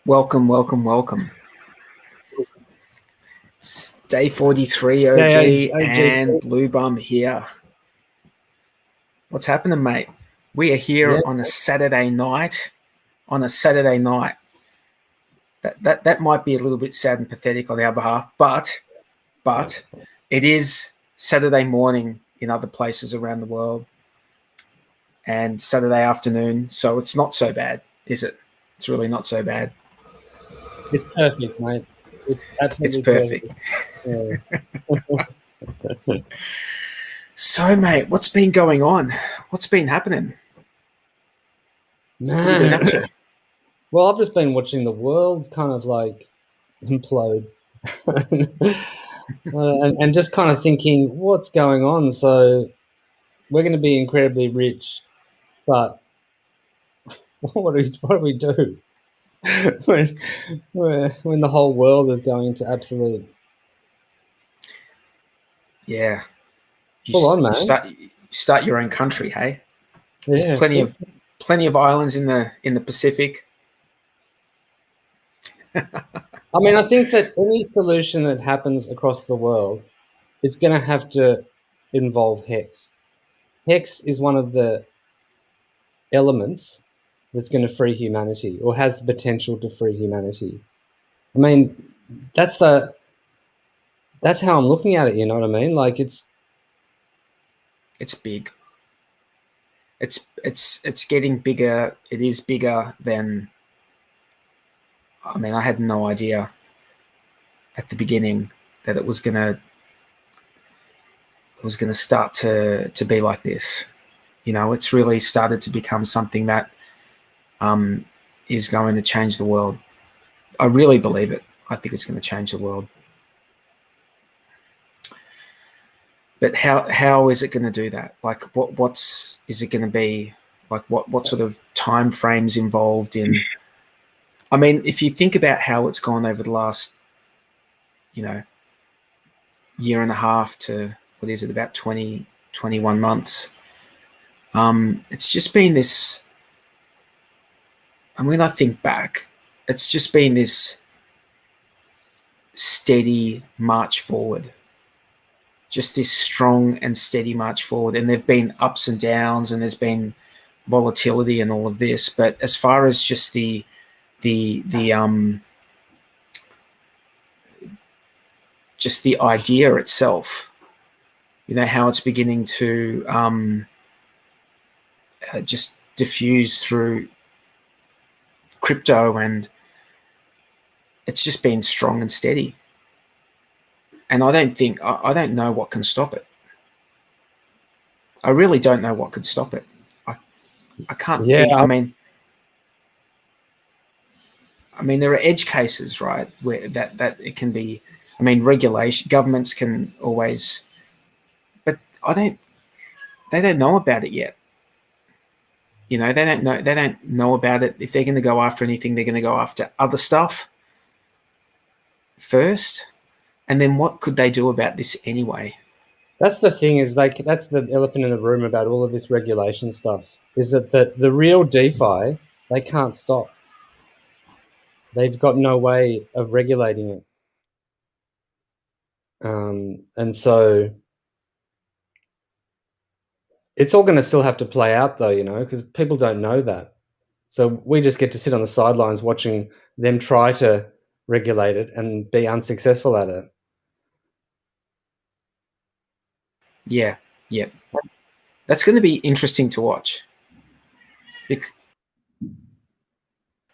Welcome, welcome, welcome. It's day 43 Yeah, OG and Blue Bum here. What's happening, mate? We are here on a Saturday night. That might be a little bit sad and pathetic on our behalf, but it is Saturday morning in other places around the world and Saturday afternoon, so it's not so bad, is it? It's really not so bad. It's perfect, mate. It's absolutely perfect. Yeah. So, mate, what's been going on? What's been happening? What have you been up to? Well, I've just been watching the world kind of like implode. and just kind of thinking, what's going on? So we're going to be incredibly rich, but what do we do when the whole world is going into absolute? Yeah, Full on, man. Start your own country, hey? Yeah. There's plenty of islands in the Pacific. I mean, I think that any solution that happens across the world, it's going to have to involve hex. Hex is one of the elements that's going to free humanity, or has the potential to free humanity. I mean, that's how I'm looking at it. You know what I mean? Like it's big. It's getting bigger. It is bigger than. I mean, I had no idea at the beginning that it was gonna start to be like this. You know, it's really started to become something that is going to change the world. I really believe it. I think it's going to change the world. But how is it going to do that? Like, is it going to be like? What sort of time frames involved in? I mean, if you think about how it's gone over the last, year and a half to what is it, about 20, 21 months, it's just been this. And when I think back, it's just been this steady march forward. Just this strong and steady march forward. And there've been ups and downs, and there's been volatility and all of this. But as far as just the idea itself, how it's beginning to just diffuse through crypto, and it's just been strong and steady. And I don't know what can stop it. I really don't know what could stop it. I can't think. I mean, there are edge cases, right, where that it can be. I mean, regulation, governments can always, but they don't know about it yet. They don't know about it. If they're going to go after anything, they're going to go after other stuff first. And then what could they do about this anyway? That's the thing, is like, that's the elephant in the room about all of this regulation stuff, is that the real DeFi, they can't stop. They've got no way of regulating it. And so it's all going to still have to play out, though, because people don't know that. So we just get to sit on the sidelines watching them try to regulate it and be unsuccessful at it. Yeah. That's going to be interesting to watch.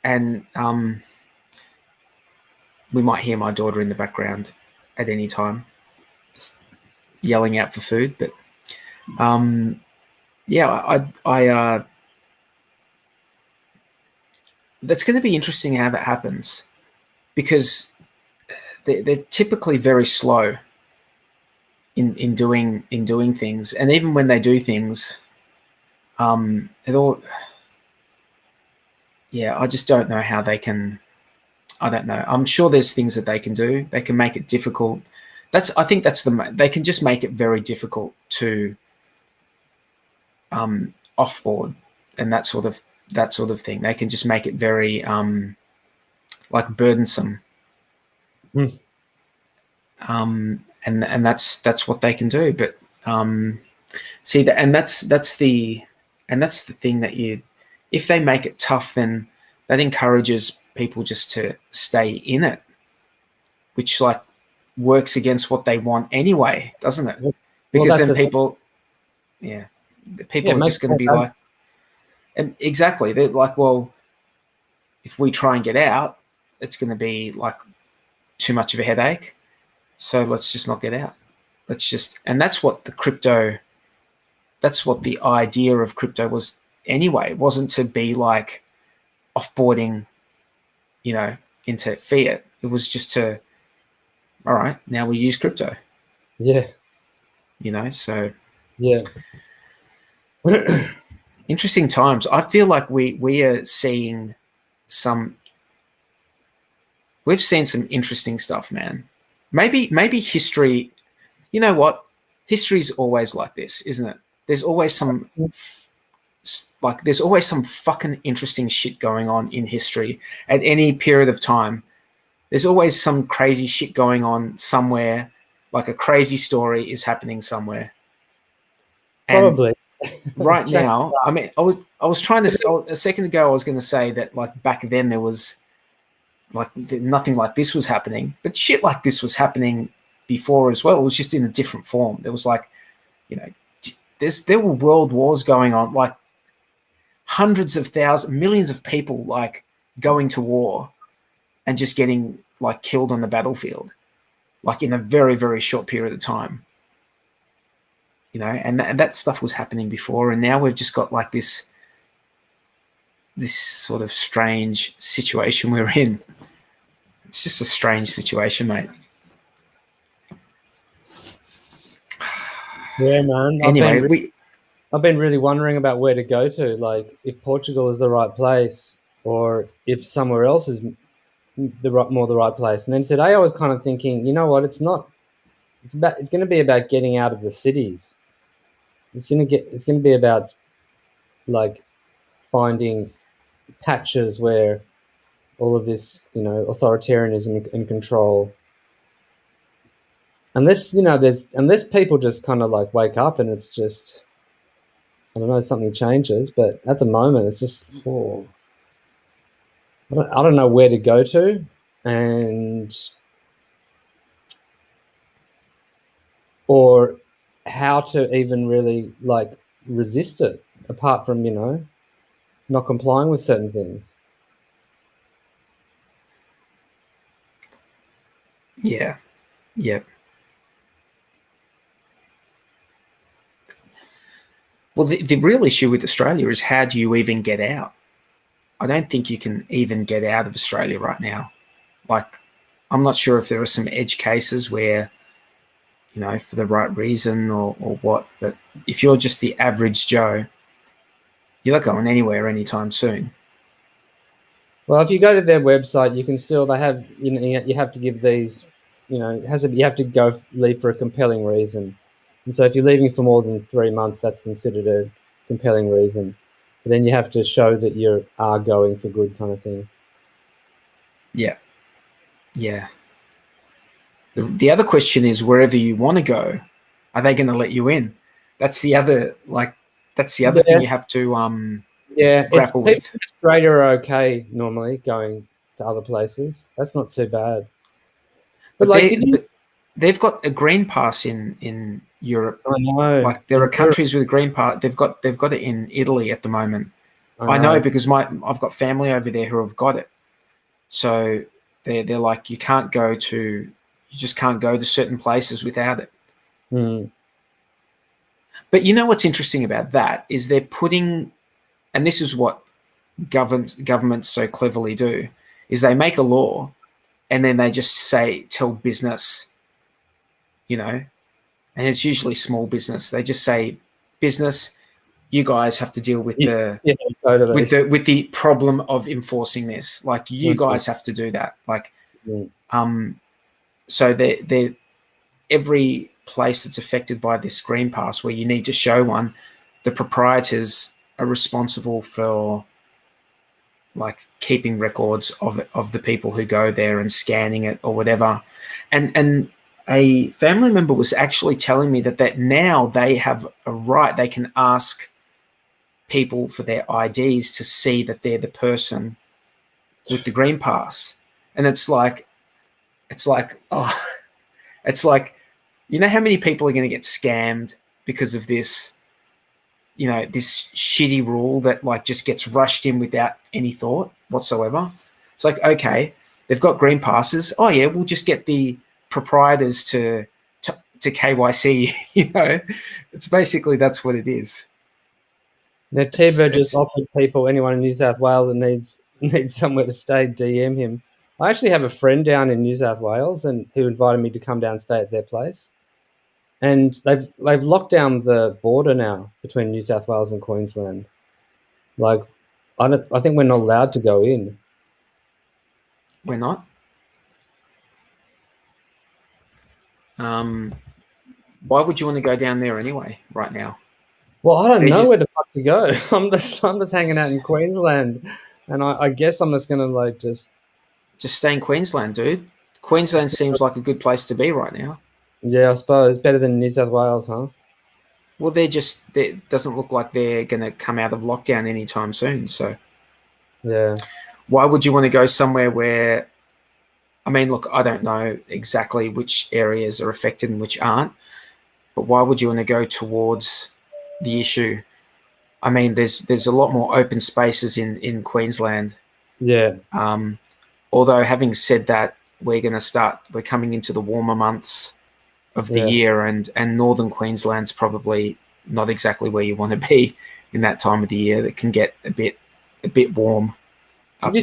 And we might hear my daughter in the background at any time yelling out for food. But that's going to be interesting how that happens, because they're typically very slow in doing things, and even when they do things, I just don't know how they can. I don't know. I'm sure there's things that they can do. They can make it difficult. I think they can just make it very difficult to offboard and that sort of thing. They can just make it very like burdensome. Mm. And that's what they can do. But see that, and that's the thing that if they make it tough, then that encourages people just to stay in it, which like works against what they want anyway, doesn't it? Well, Because that's then the thing. people, yeah, Yeah, people it are makes just going to more be money. like, and exactly, they're like, well, if we try and get out, it's going to be like too much of a headache. So let's just not get out. Let's just, and that's what the idea of crypto was anyway. It wasn't to be like offboarding, into fiat. It was just to, all right, now we use crypto, Yeah, so yeah. interesting times. I feel like we are seeing some, we've seen some interesting stuff, man. Maybe history, you know what? History's always like this, isn't it? There's always some fucking interesting shit going on in history at any period of time. There's always some crazy shit going on somewhere, like a crazy story is happening somewhere. And Probably. right Change now, I mean, I was trying to, a second ago, I was going to say that like back then there was like nothing like this was happening, but shit like this was happening before as well. It was just in a different form. There was like, you know, there were world wars going on, like hundreds of thousands, millions of people like going to war and just getting like killed on the battlefield, like in a very, very short period of time. And that stuff was happening before, and now we've just got like this sort of strange situation we're in. It's just a strange situation, mate. Yeah, man. Anyway, I've been really wondering about where to go to, like if Portugal is the right place or if somewhere else is the right place. And then today I was kind of thinking, you know what? It's not. It's going to be about getting out of the cities. It's going to be about like finding patches where all of this, authoritarianism and control. Unless people just kind of like wake up and it's just, I don't know, something changes. But at the moment, it's just, I don't know where to go to, and or how to even really like resist it, apart from not complying with certain things. yeah, yeah. Well, the real issue with Australia is how do you even get out? I don't think you can even get out of Australia right now. Like, I'm not sure if there are some edge cases where, for the right reason or what, but if you're just the average Joe, you're not going anywhere anytime soon. Well, if you go to their website, you can still, they have, you have to give these, you have to go leave for a compelling reason. And so if you're leaving for more than 3 months, that's considered a compelling reason. But then you have to show that you are going for good, kind of thing. Yeah. Yeah. The other question is, wherever you want to go, are they going to let you in? That's the other thing you have to Yeah, it's grapple people with. in Australia are okay normally going to other places. That's not too bad. But like, But they've got a green pass in Europe. I know Like there are in Europe, countries with a green pass. They've got it in Italy at the moment. I I know know it's, because I've got family over there who have got it. So they're like, you just can't go to certain places without it. mm, But you know what's interesting about that is they're putting, and this is what governments so cleverly do, is they make a law and then they just tell business, and it's usually small business. They just say, business, you guys have to deal with the yeah, totally. with the problem of enforcing this. Like you Mm, guys have to do that. Like mm. so they every place that's affected by this green pass where you need to show one, the proprietors are responsible for like keeping records of the people who go there and scanning it or whatever. And a family member was actually telling me that now they have a right, they can ask people for their IDs to see that they're the person with the green pass. And it's like, oh, it's like, you know how many people are going to get scammed because of this, this shitty rule that like just gets rushed in without any thought whatsoever. It's like, okay, they've got green passes. Oh yeah, we'll just get the proprietors to KYC. It's basically, that's what it is. Now, Tibo just offered people, anyone in New South Wales that needs somewhere to stay, DM him. I actually have a friend down in New South Wales and who invited me to come down and stay at their place. And they've locked down the border now between New South Wales and Queensland. Like, I think we're not allowed to go in. We're not. Why would you want to go down there anyway right now? Well, I don't know where the fuck to go. I'm just hanging out in Queensland, and I guess I'm just gonna like just stay in Queensland, dude. Queensland seems like a good place to be right now. Yeah, I suppose better than New South Wales, huh? Well, it doesn't look like they're going to come out of lockdown anytime soon. So, yeah, why would you want to go somewhere where? I mean, look, I don't know exactly which areas are affected and which aren't, but why would you want to go towards the issue? I mean, there's a lot more open spaces in Queensland. Yeah. Although, having said that, we're coming into the warmer months of the year, and northern Queensland's probably not exactly where you want to be in that time of the year. That can get a bit warm. Did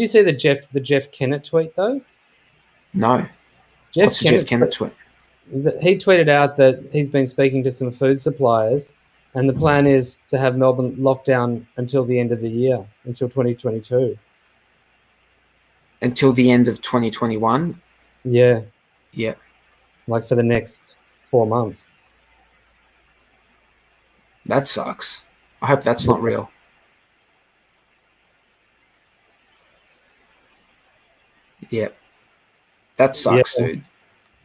you see the Jeff Kennett tweet though? No. What's the Jeff Kennett tweet? He tweeted out that he's been speaking to some food suppliers, and the plan is to have Melbourne locked down until the end of the year, until 2022. Until the end of 2021? Yeah. Yeah. Like for the next 4 months. That sucks. I hope that's not real. Yeah. That sucks, dude.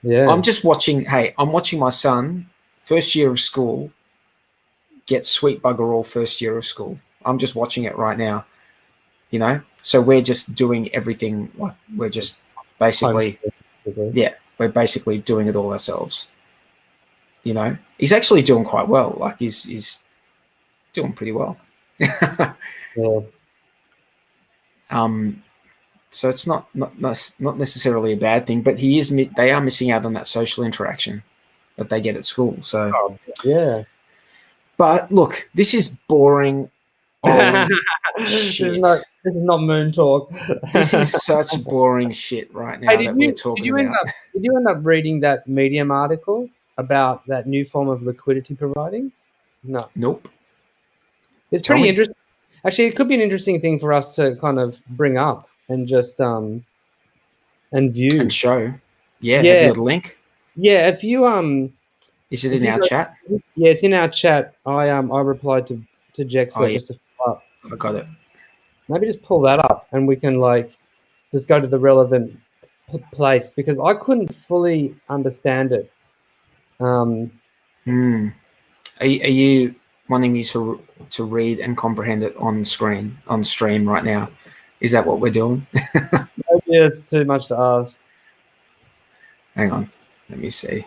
Yeah. I'm watching my son, first year of school, get sweet bugger all first year of school. I'm just watching it right now. So we're just doing everything, like we're just basically, we're basically doing it all ourselves. He's actually doing quite well. Like he's doing pretty well. Yeah. So it's not necessarily a bad thing, but they are missing out on that social interaction that they get at school. So yeah. But look, this is boring. Shit. This is not moon talk. This is such boring shit right now that we're talking about. Did you end up reading that Medium article about that new form of liquidity providing? No. Nope. It's pretty interesting. Actually, it could be an interesting thing for us to kind of bring up and just and view and show. Yeah. Have you got a link? Yeah. If you is it in our chat? Yeah, it's in our chat. I replied to Jexler just to follow up. I got it. Maybe just pull that up and we can like just go to the relevant place, because I couldn't fully understand it. Are you wanting me to read and comprehend it on stream right now? Is that what we're doing? Maybe it's too much to ask. Hang on. Let me see.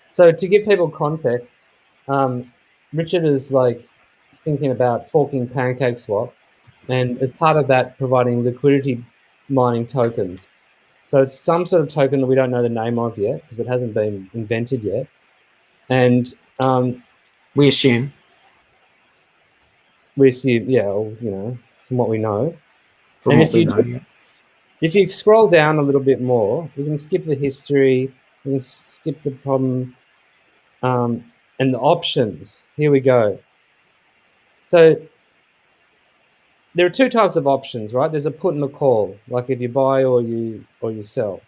So to give people context, Richard is like thinking about forking PancakeSwap, and as part of that, providing liquidity mining tokens. So it's some sort of token that we don't know the name of yet because it hasn't been invented yet. And we assume, yeah, from what we know. If you scroll down a little bit more, we can skip the history, we can skip the problem, and the options. Here we go. So there are two types of options, right? There's a put and a call, like if you buy or you sell.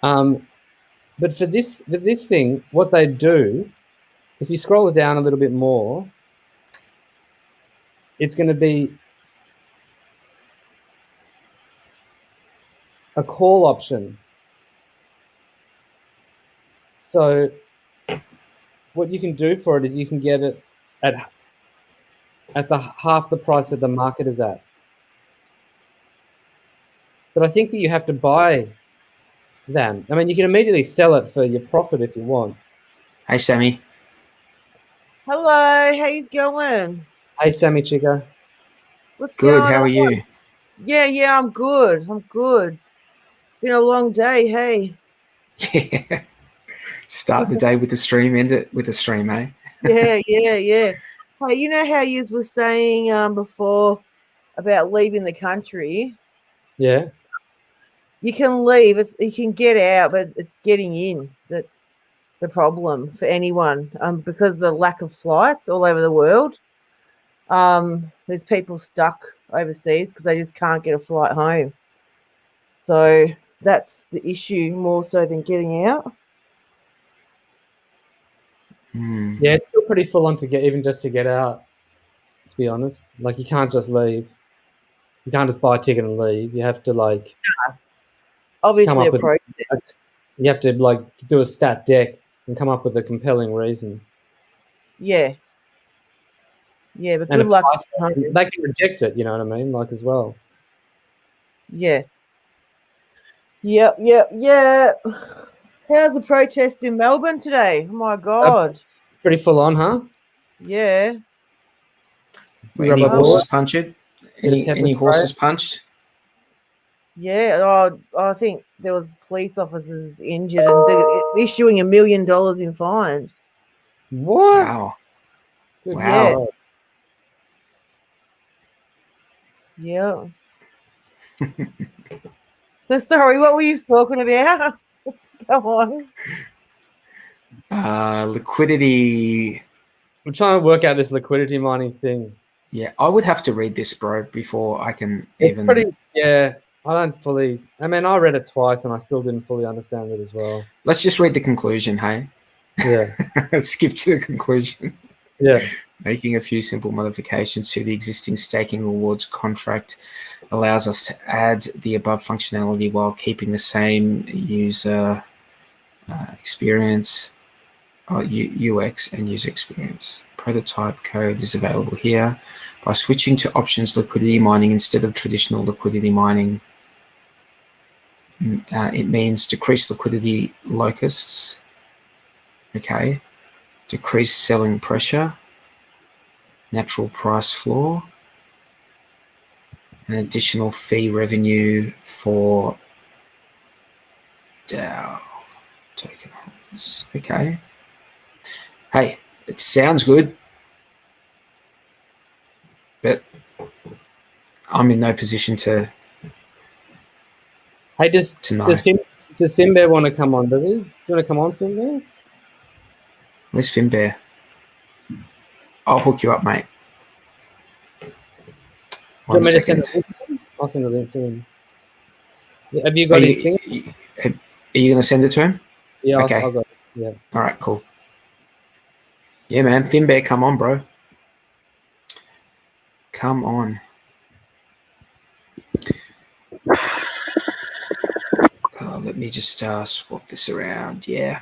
But for this thing, what they do, if you scroll it down a little bit more, it's going to be a call option. So what you can do for it is you can get it at the half the price that the market is at. But I think that you have to buy them. I mean, you can immediately sell it for your profit if you want. Hey, Sammy. Hello, how's going? Hey, Sammy Chica. What's Good. going How on? are you? Yeah, I'm good. I'm good. Been a long day, hey. Yeah. Start the day with the stream, end it with the stream, eh? Yeah. Hey, you know how you were saying before about leaving the country? Yeah. You can leave, you can get out, but it's getting in. That's the problem for anyone. Because of the lack of flights all over the world. There's people stuck overseas because they just can't get a flight home. So that's the issue more so than getting out. Yeah, it's still pretty full on to get, even just to get out, to be honest. Like, you can't just leave. You can't just buy a ticket and leave. You have to, like, Obviously a process. You have to, like, do a stat deck and come up with a compelling reason. Yeah, but good luck. They can reject it, you know what I mean? Like, as well. Yeah. Yep. How's the protest in Melbourne today? Oh my God. Pretty full on, huh? Yeah. Any horses punched? Any horses punched? Yeah. Oh, I think there was police officers injured and they're issuing $1 million in fines. What? Wow. Wow. Yeah. So sorry, what were you talking about? Come on. Liquidity. I'm trying to work out this liquidity mining thing. Yeah, I would have to read this, bro, before I can yeah, I don't fully. I mean, I read it twice and I still didn't fully understand it as well. Let's just read the conclusion, hey? Yeah. Skip to the conclusion. Yeah. Making a few simple modifications to the existing staking rewards contract allows us to add the above functionality while keeping the same user experience, UX and user experience. Prototype code is available here. By switching to options liquidity mining instead of traditional liquidity mining, it means decreased liquidity locusts, okay, decreased selling pressure, natural price floor, an additional fee revenue for DAO token holders. Okay. Hey, it sounds good, but I'm in no position to. Hey, does Finbear want to come on? Does he? Do you want to come on, Finbear? Where's Finbear? I'll hook you up, mate. One second. I'll send a link to him. Have you got his thing? Are you going to send it to him? Yeah, okay. I'll go. Yeah. All right, cool. Yeah, man. Finbear, come on, bro. Come on. Let me just swap this around. Yeah.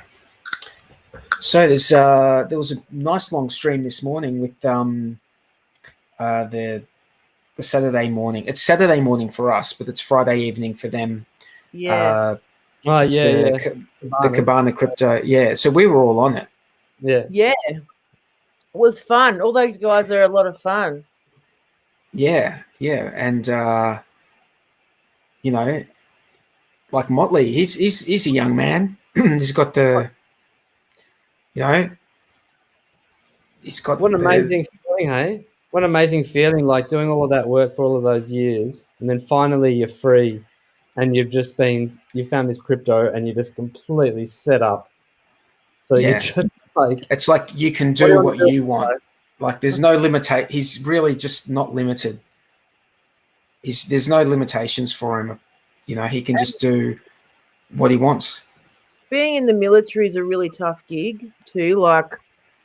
So there was a nice long stream this morning with the Saturday morning. It's Saturday morning for us, but it's Friday evening for them. Yeah. The Cabana crypto. Yeah. So we were all on it. Yeah. Yeah. It was fun. All those guys are a lot of fun. Yeah. And you know, like Motley, he's a young man. He's got the, you know, he's got what an amazing feeling, hey? What an amazing feeling, like doing all of that work for all of those years, and then finally you're free, and you found this crypto, and you're just completely set up. So you're just like, it's like you can do what you want. Like there's no limit. He's really just not limited. There's no limitations for him. You know, he can just do what he wants. Being in the military is a really tough gig too. Like,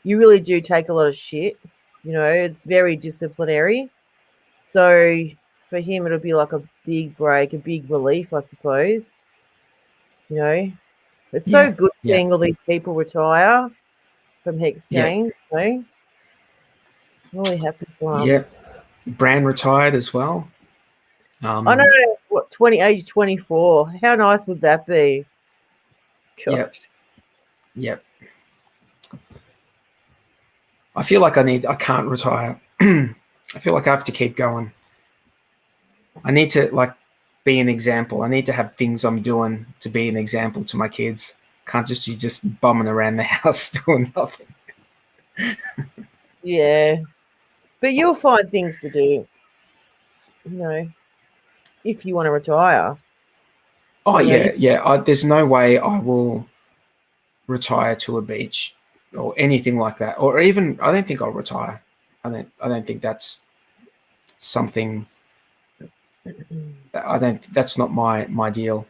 you really do take a lot of shit. You know, it's very disciplinary. So for him, it'll be like a big break, a big relief, I suppose. You know, it's so good seeing all these people retire from Hex Games. You know, I'm really happy for him. Yeah, Bran retired as well. I know, what, age 24. How nice would that be? Gosh. Yep. I feel like I can't retire. I feel like I have to keep going. I need to like be an example. I need to have things I'm doing to be an example to my kids. Can't just be just bumming around the house doing nothing. Yeah. But you'll find things to do, you know, if you want to retire. Oh, yeah. There's no way I will retire to a beach or anything like that. Or even, I don't think I'll retire. I don't think that's something. That's not my deal.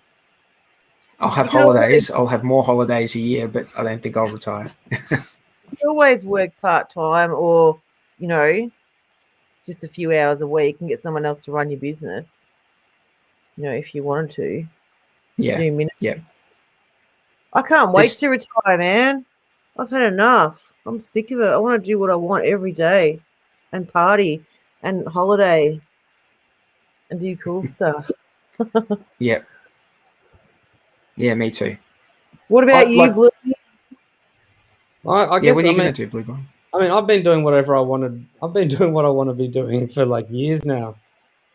I'll have holidays. I'll have more holidays a year, but I don't think I'll retire. You always work part-time or, you know, just a few hours a week and get someone else to run your business, you know, if you wanted to. Yeah. I can't wait to retire, man. I've had enough. I'm sick of it. I want to do what I want every day and party and holiday and do cool stuff. Yeah. Yeah, me too. What about you, Blue? I guess, what are you going to do, Blue Bomb? I mean, I've been doing whatever I wanted. I've been doing what I want to be doing for like years now.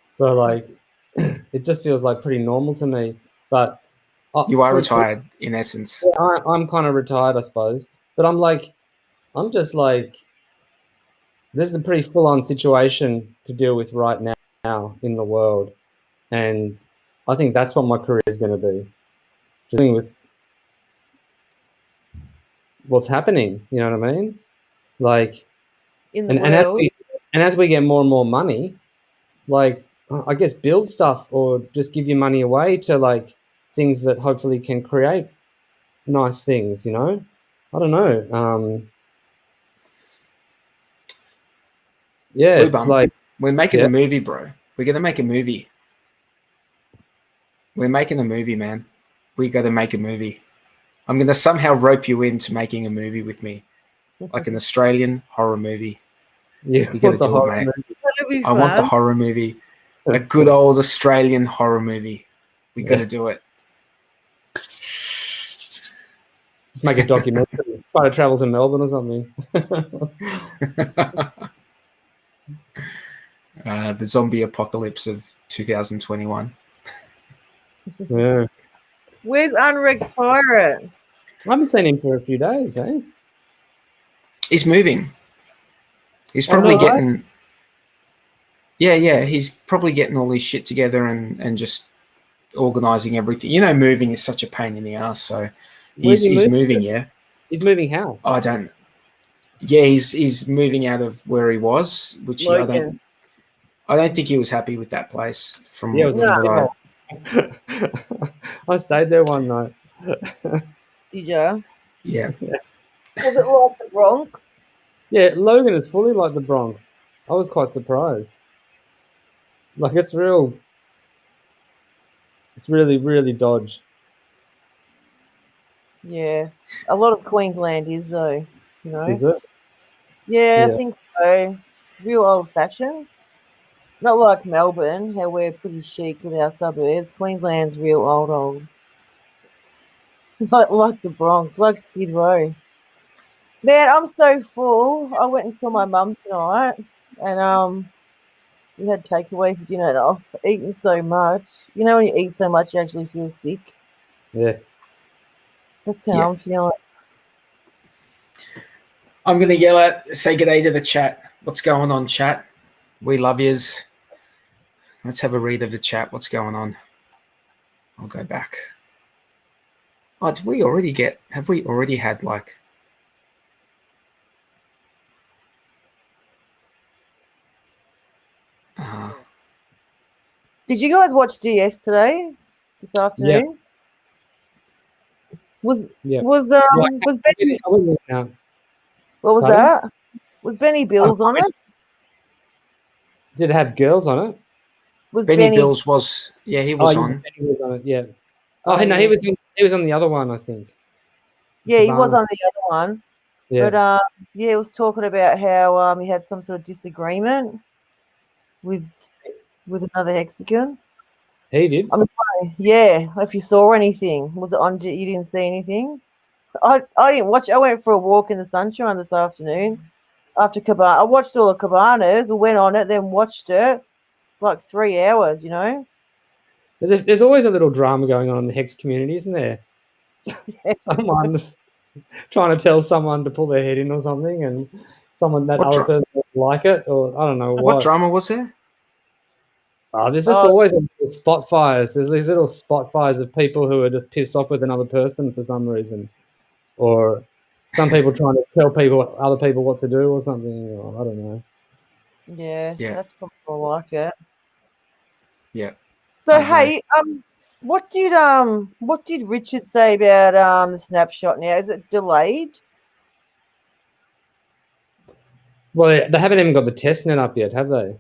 So like, it just feels like pretty normal to me. But you are retired in essence. I'm kind of retired, I suppose. But I'm just like, there's a pretty full-on situation to deal with right now in the world, and I think that's what my career is going to be. Just dealing with what's happening. You know what I mean? Like, in the world. And as we get more and more money, like, I guess build stuff or just give your money away to like things that hopefully can create nice things, you know? I don't know. Yeah, Blue it's Bum, like we're making a movie, bro. We're gonna make a movie. We're making a movie, man. We got to make a movie. I'm gonna somehow rope you into making a movie with me, like an Australian horror movie. Yeah, we got to do it, mate. I want the horror movie, a good old Australian horror movie. We got to do it. Just make a documentary. Try to travel to Melbourne or something. The zombie apocalypse of 2021. Yeah. Where's Unwrecked Pirate? I haven't seen him for a few days, eh? He's moving. He's probably getting... Yeah, he's probably getting all his shit together and just organising everything. You know, moving is such a pain in the ass, so he's moving, yeah. He's moving house. I don't... Yeah, he's moving out of where he was, which I don't think he was happy with that place. I stayed there one night. Did you? Yeah. Was it like the Bronx? Yeah, Logan is fully like the Bronx. I was quite surprised. Like, it's real. It's really, really Dodge. Yeah. A lot of Queensland is, though. You know? Is it? Yeah, I think so. Real old-fashioned. Not like Melbourne, how we're pretty chic with our suburbs. Queensland's real old. Like the Bronx, like Skid Row. Man, I'm so full. I went and saw my mum tonight, and we had takeaway for dinner. And I've eaten so much. You know, when you eat so much, you actually feel sick. Yeah. That's how I'm feeling. I'm going to say good day to the chat. What's going on, chat? We love yous. Let's have a read of the chat. What's going on? I'll go back. Oh, have we already had like... Did you guys watch DS today? This afternoon? Was Yeah. was Well, was Benny? I wouldn't now. What was Pardon? that? Was Benny Bills on it? Did it have girls on it? Was Benny Benny? Bills was, yeah, he Oh, was yeah, on. Benny was on it. Yeah. Oh, Oh, no, yeah. he was on the other one, I think. Yeah, he was Cabana. on the other one. Yeah. But yeah, he was talking about how he had some sort of disagreement with another hexagon. He did. I mean, yeah. If you saw anything, was it on? You didn't see anything. I didn't watch. I went for a walk in the sunshine this afternoon after Cabana. I watched all the Cabanas. I went on it, then watched it. Like 3 hours, you know. There's always a little drama going on in the hex community, isn't there? Someone's trying to tell someone to pull their head in or something, and someone that What other dra- person doesn't like it, or I don't know What what. drama was there? Oh, there's just Oh, always little spot fires. There's these little spot fires of people who are just pissed off with another person for some reason, or some people trying to tell other people what to do or something. Or I don't know. yeah, Yeah. that's probably more like it. Yeah. So I agree. hey, what did Richard say about the snapshot now? Is it delayed? Well, they haven't even got the test net up yet, have they?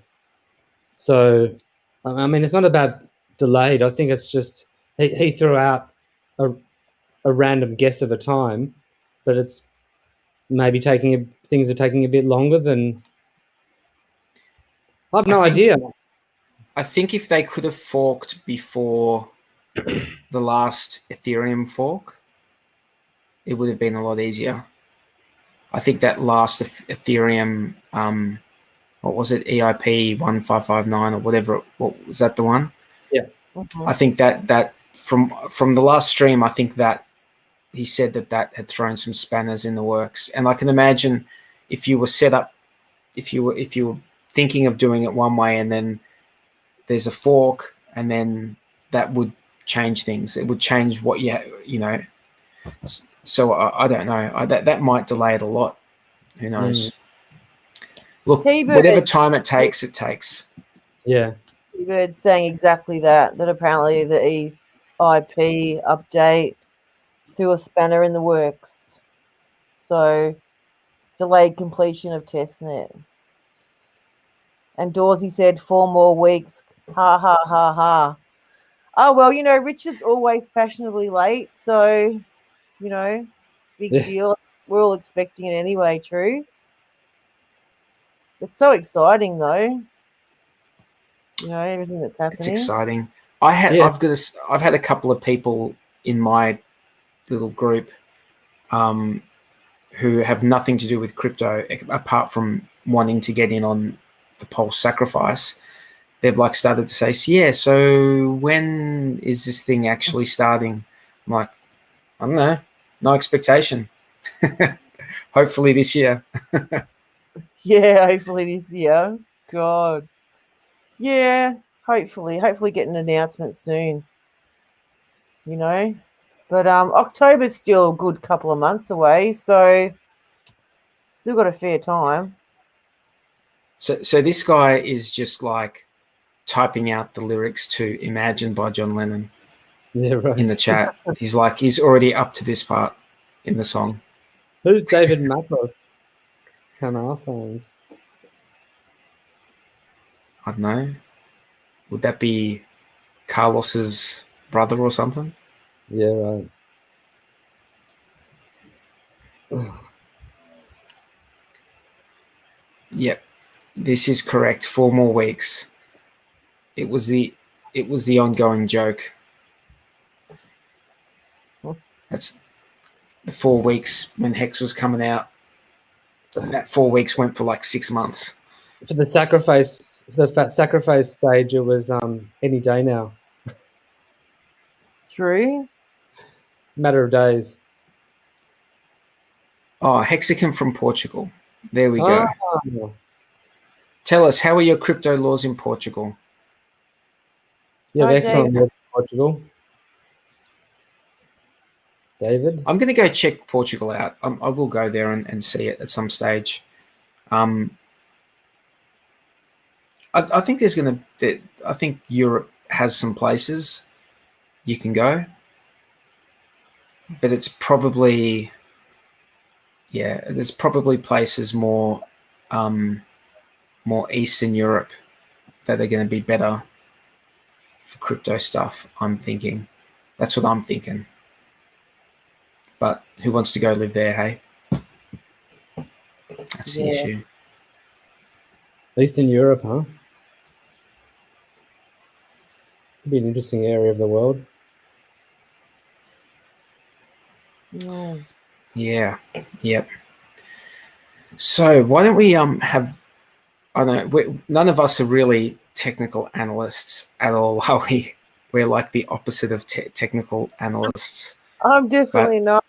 So, I mean, it's not about delayed. I think it's just he threw out a random guess of a time, but it's maybe things are taking a bit longer than. I have no idea. I think if they could have forked before the last Ethereum fork, it would have been a lot easier. I think that last Ethereum, what was it, EIP 1559 or whatever? What was that, the one? Yeah. Mm-hmm. I think that from the last stream, I think that he said that had thrown some spanners in the works. And I can imagine if you were set up, if you were thinking of doing it one way, and then there's a fork, and then that would change things. It would change what you know. So I don't know. That might delay it a lot. Who knows? Look, whatever time it takes, it takes. Yeah. T-Bird's saying exactly that apparently the EIP update threw a spanner in the works. So delayed completion of testnet. And Dawsey said 4 more weeks. Ha ha ha ha. Oh well, you know, Richard's always fashionably late, so you know, big deal. We're all expecting it anyway, true. It's so exciting though. You know, everything that's happening. It's exciting. I've had a couple of people in my little group who have nothing to do with crypto apart from wanting to get in on the Pulse sacrifice. They've like started to say, yeah, so when is this thing actually starting? I'm like, I don't know, no expectation. Hopefully this year. Yeah, hopefully this year. God. Yeah, hopefully get an announcement soon. You know, but October's still a good couple of months away, so still got a fair time. So this guy is just like typing out the lyrics to Imagine by John Lennon in the chat. He's already up to this part in the song. Who's David Matos? Canal phones. I don't know. Would that be Carlos's brother or something? Yeah, right. Yep, this is correct. 4 more weeks. It was the ongoing joke. That's the 4 weeks when Hex was coming out. That 4 weeks went for like 6 months. For the sacrifice stage, it was any day now. True. Matter of days. Oh, Hexagon from Portugal. There we go. Oh. Tell us, how are your crypto laws in Portugal? Yeah, excellent laws in Portugal. David? I'm going to go check Portugal out. I will go there and see it at some stage. I think there's going to. I think Europe has some places you can go, but it's probably, there's probably places more Eastern Europe that are going to be better for crypto stuff. I'm thinking. That's what I'm thinking. But who wants to go live there, hey? That's the issue. Eastern Europe, huh? Could be an interesting area of the world. No. Yeah. Yep. So why don't we have? I don't know. None of us are really technical analysts at all, are we? We're like the opposite of technical analysts. I'm definitely not.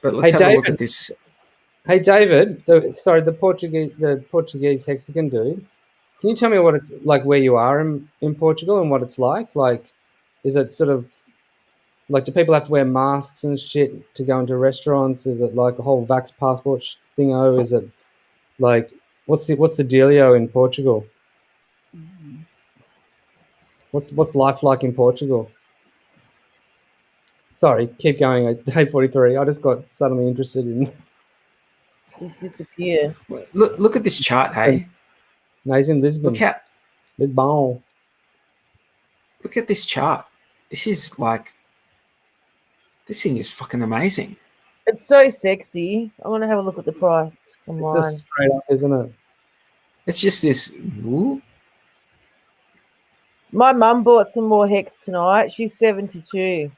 But let's have a look at this. Hey David, the Portuguese Mexican dude. Can you tell me what it's like where you are in Portugal and what it's like? Like, is it sort of like, do people have to wear masks and shit to go into restaurants? Is it like a whole vax passport thing? Oh, is it like what's the dealio in Portugal? What's life like in Portugal? Sorry, keep going. Day 43. I just got suddenly interested in. It's disappeared. Look at this chart, hey. No, he's in Lisbon. Lisbon. Look at this chart. This thing is fucking amazing. It's so sexy. I want to have a look at the price online. It's just straight up, isn't it? It's just this. Whoop. My mum bought some more hex tonight. She's 72.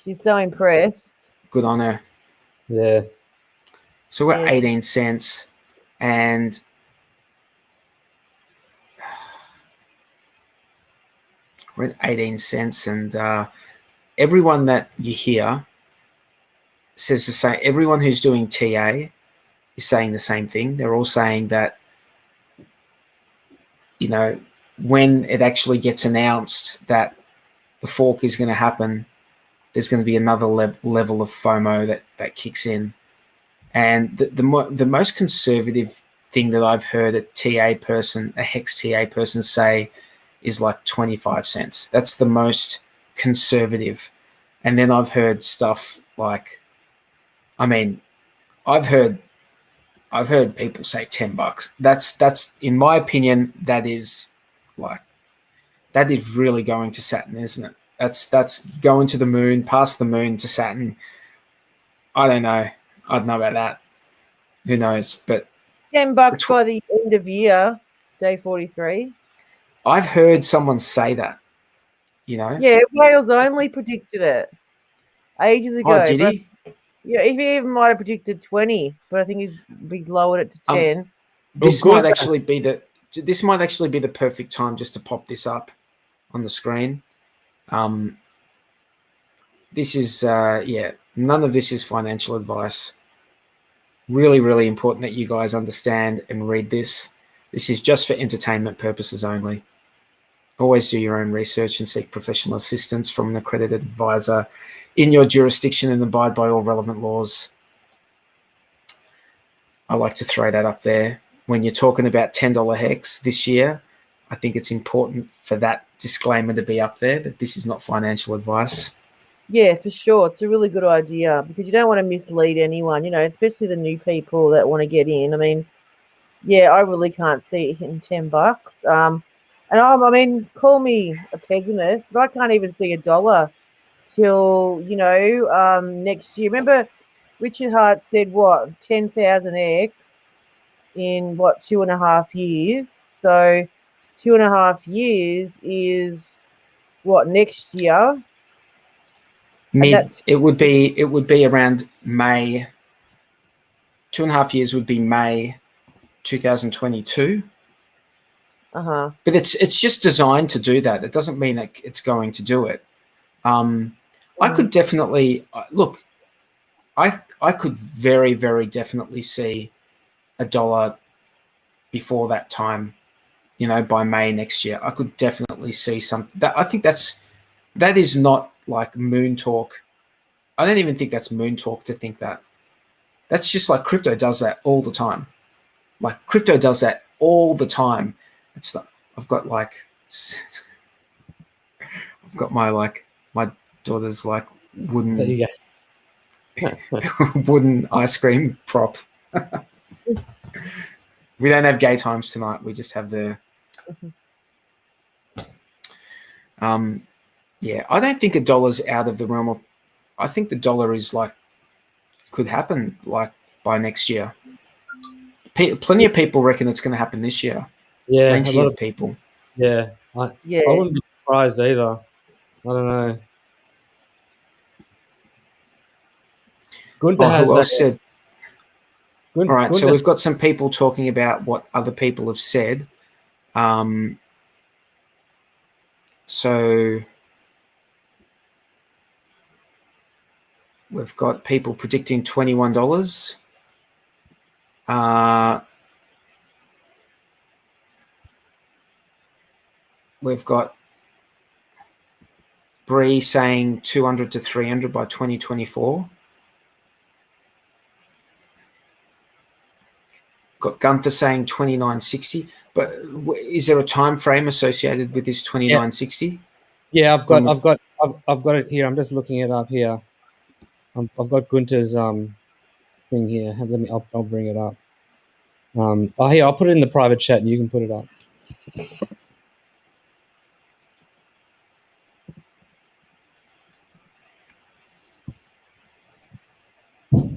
She's so impressed. Good on her. Yeah. So we're at 18 cents, and we're at 18 cents, and everyone that you hear says the same. Everyone who's doing TA is saying the same thing. They're all saying that, when it actually gets announced that the fork is going to happen, there's going to be another level of FOMO that kicks in. And the most conservative thing that I've heard a hex TA person say is like 25 cents. That's the most conservative. And then I've heard stuff like, I've heard people say $10. That's in my opinion, that is really going to Saturn, isn't it? That's going to the moon, past the moon to Saturn. I don't know. I don't know about that. Who knows? But $10 by the end of year, day 43. I've heard someone say that. Yeah, Wales only predicted it ages ago. Oh, did he? Yeah, he even might have predicted 20, but I think he's lowered it to 10. This might actually be the perfect time just to pop this up on the screen. This is none of this is financial advice. Really, really important that you guys understand and read this. This is just for entertainment purposes only. Always do your own research and seek professional assistance from an accredited advisor in your jurisdiction and abide by all relevant laws. I like to throw that up there. When you're talking about $10 hex this year, I think it's important for that disclaimer to be up there that this is not financial advice. Yeah, for sure. It's a really good idea because you don't want to mislead anyone, especially the new people that want to get in. I really can't see it hitting $10. And call me a pessimist, but I can't even see $1 till, next year. Remember, Richard Hart said, 10,000x in 2.5 years? So 2.5 years is next year? It would be around May. 2.5 years would be May 2022. But it's just designed to do that. It doesn't mean that it's going to do it. I could definitely look. I could very, very definitely see $1 before that time. By May next year, I could definitely see something. I think that is not like moon talk. I don't even think that's moon talk to think that. That's just like crypto does that all the time. Like crypto does that all the time. I've got like I've got my daughter's There wooden you go. wooden ice cream prop. We don't have gay times tonight. We just have the. Yeah, I don't think $1's out of the realm of. I think the dollar is could happen by next year. Plenty of people reckon it's going to happen this year. Yeah, a Plenty lot of people. Yeah, I wouldn't be surprised either. I don't know. Gunther Oh, has who else said? All right, so Gunther, we've got some people talking about what other people have said. So we've got people predicting $21. We've got Bree saying 200 to 300 by 2024. Got Gunther saying 2960. But is there a time frame associated with this 2960? Yeah, I've got it here. I'm just looking it up here. I've got Gunther's thing here. I'll bring it up. Here, I'll put it in the private chat and you can put it up.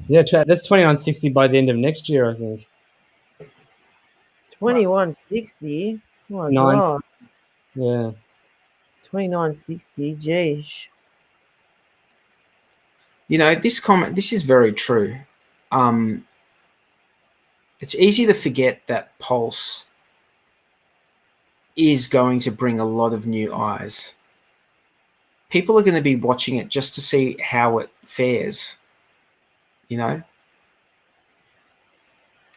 Yeah, chat. That's 2960 by the end of next year, I think. 2160. Oh my Nine. god. Yeah. 2960. Geesh. This is very true. It's easy to forget that Pulse is going to bring a lot of new eyes. People are going to be watching it just to see how it fares, And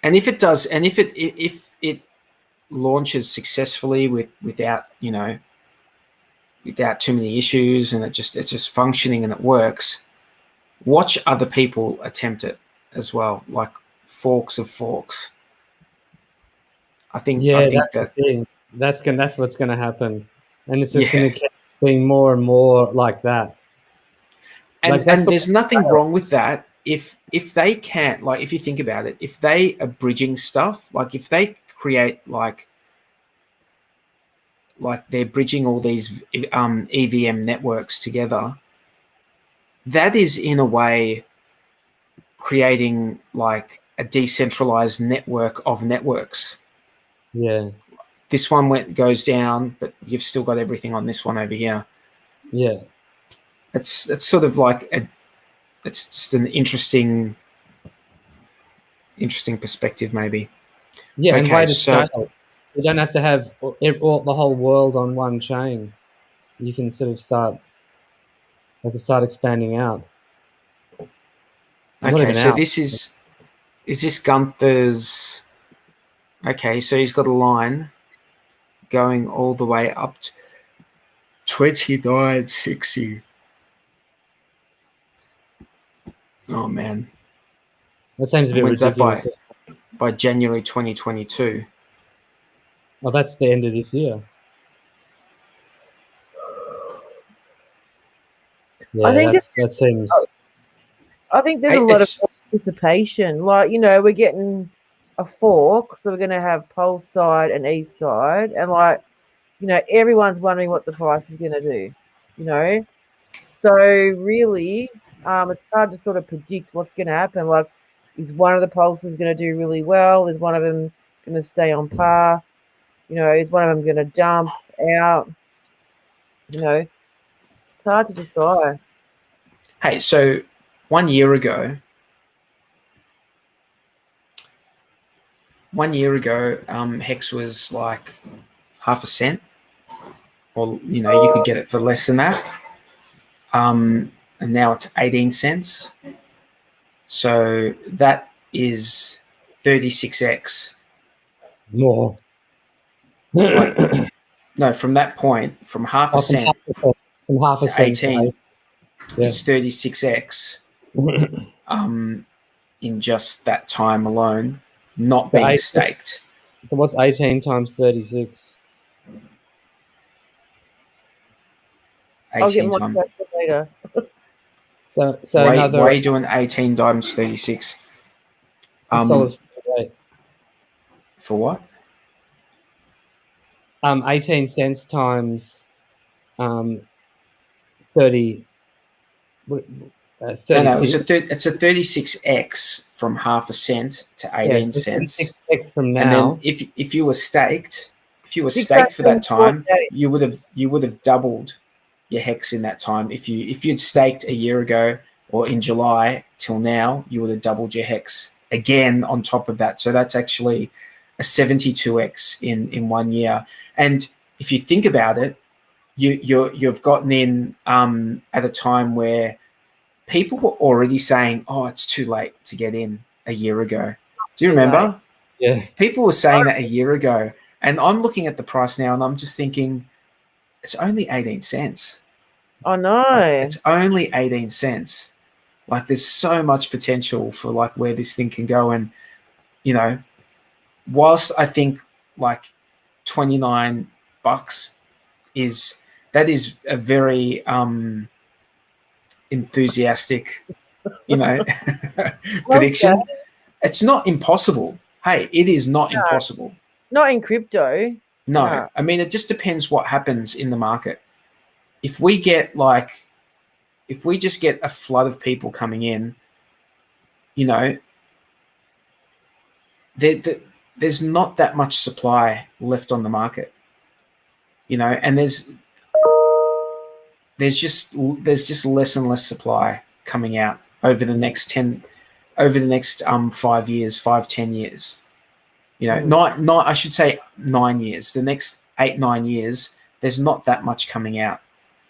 if it does, and if it launches successfully without too many issues, and it's just functioning and it works, watch other people attempt it as well, like forks of forks. I think that's that the thing. That's what's gonna happen. And it's just gonna keep being more and more like that. And there's nothing wrong with that if they can't, if you think about it, if they are bridging stuff, if they create like they're bridging all these EVM networks together, that is in a way creating a decentralized network of networks. Yeah. This one goes down, but you've still got everything on this one over here. Yeah. It's sort of it's just an interesting perspective, maybe. Yeah, and way to so scale. You don't have to have the whole world on one chain. You can sort of start expanding out. Okay, so is this Gunther's? Okay, so he's got a line going all the way up to 2960. Oh man, that seems a bit ridiculous. By January 2022. Well, that's the end of this year. Yeah, I think that seems. I think there's a lot of anticipation. We're getting a fork, so we're going to have Pulse side and East side, and everyone's wondering what the price is going to do. So really, it's hard to sort of predict what's going to happen. Is one of the pulses going to do really well? Is one of them going to stay on par? Is one of them going to dump out? It's hard to decide. Hey, so 1 year ago, Hex was like half a cent, or you could get it for less than that. And now it's 18 cents. So that is 36x more. No, from that point, from half a cent from half a cent 18, it's 36x in just that time alone, not being staked. So what's 18 times 36? I'll get 18 my times. calculator. So Why another are you doing 18 times 36? $6.48. For what? 18 cents times 30. No, 36. it's a 36x from half a cent to Yeah, 18 so cents. 36 from And then now. if you were staked, for that 648. time, you would have doubled your hex in that time. If you'd staked a year ago or in July till now, you would have doubled your hex again on top of that. So that's actually a 72x in 1 year. And if you think about it, you've gotten in at a time where people were already saying, "Oh, it's too late to get in" a year ago. Do you Too remember? Yeah. People were saying that a year ago, and I'm looking at the price now, and I'm just thinking, it's only 18 cents. I know. Like, it's only 18 cents. Like, there's so much potential for like where this thing can go, and you know, whilst I think like $29 is a very enthusiastic, prediction. Okay. It's not impossible. Hey, it is not impossible. Not in crypto. No, I mean, it just depends what happens in the market. If we just get a flood of people coming in, there's not that much supply left on the market, and there's just less and less supply coming out over the next 5 years, 10 years. Not I should say 9 years. The next 8-9 years, there's not that much coming out.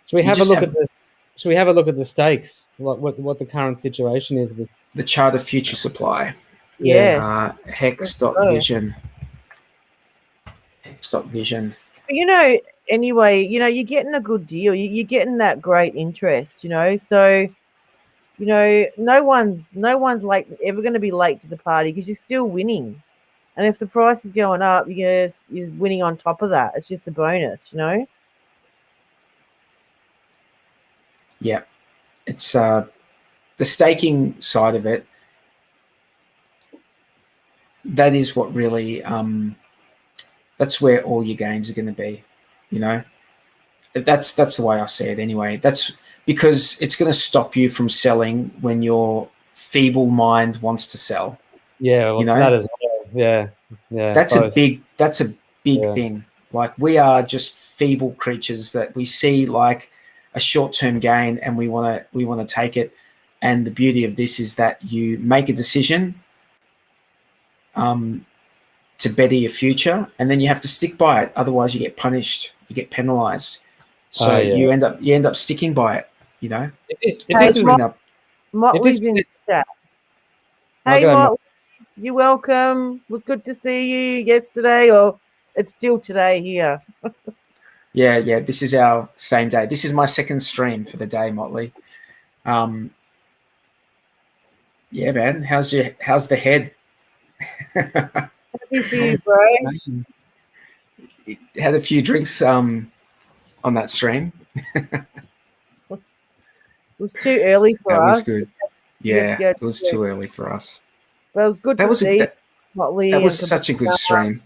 Should we have a look at the stakes? What the current situation is with the chart of future supply? Yeah. Hex.vision. Hex.vision. Anyway, you're getting a good deal. You're getting that great interest, So, no one's ever going to be late to the party because you're still winning. And if the price is going up, you're winning on top of that. It's just a bonus, Yeah, it's the staking side of it. That is what really that's where all your gains are going to be. That's the way I see it anyway. That's because it's going to stop you from selling when your feeble mind wants to sell. Yeah, well, that as well. Yeah. That's both. That's a big Yeah. thing. Like, we are just feeble creatures that we see like a short-term gain and we want to take it. And the beauty of this is that you make a decision to better your future, and then you have to stick by it. Otherwise, you get punished. You get penalized. So you end up sticking by it. Motley's in the chat. Hey, Motley, you're welcome. It was good to see you yesterday, or it's still today here. Yeah. This is our same day. This is my second stream for the day, Motley. Yeah, man. How's the head? Happy for you, bro. Had a few drinks on that stream. It was too early for us. That was good. Yeah, it was too early for us. But it was good to see Motley. That was such a good stream.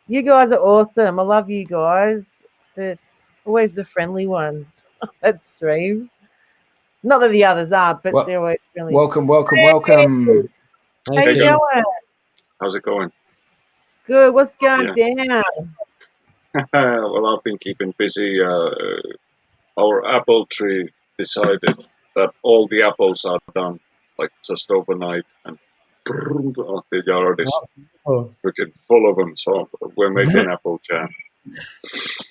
You guys are awesome. I love you guys. They're always the friendly ones on that stream. Not that the others aren't, but they're always friendly. Welcome. How you going? How's it going? Good. What's going down? Well, I've been keeping busy. Our apple tree decided that all the apples are done, like just overnight, and the yard is freaking full of them. So we're making apple jam.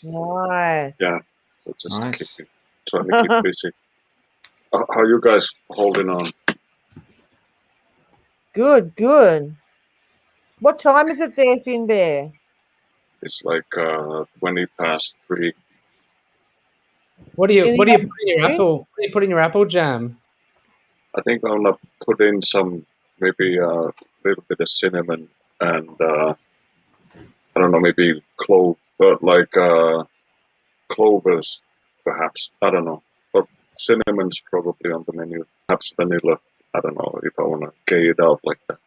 Nice. Yeah, so just trying to keep busy. How are you guys holding on? Good. What time is it there, Finn Bear? It's like 20 past 3. What do you put in your apple? What do you put in your apple jam? I think I'm gonna put in some, maybe a little bit of cinnamon and I don't know, maybe cloves, but like clovers, perhaps. I don't know. Cinnamon's probably on the menu. Perhaps vanilla. I don't know if I want to gay it out like that.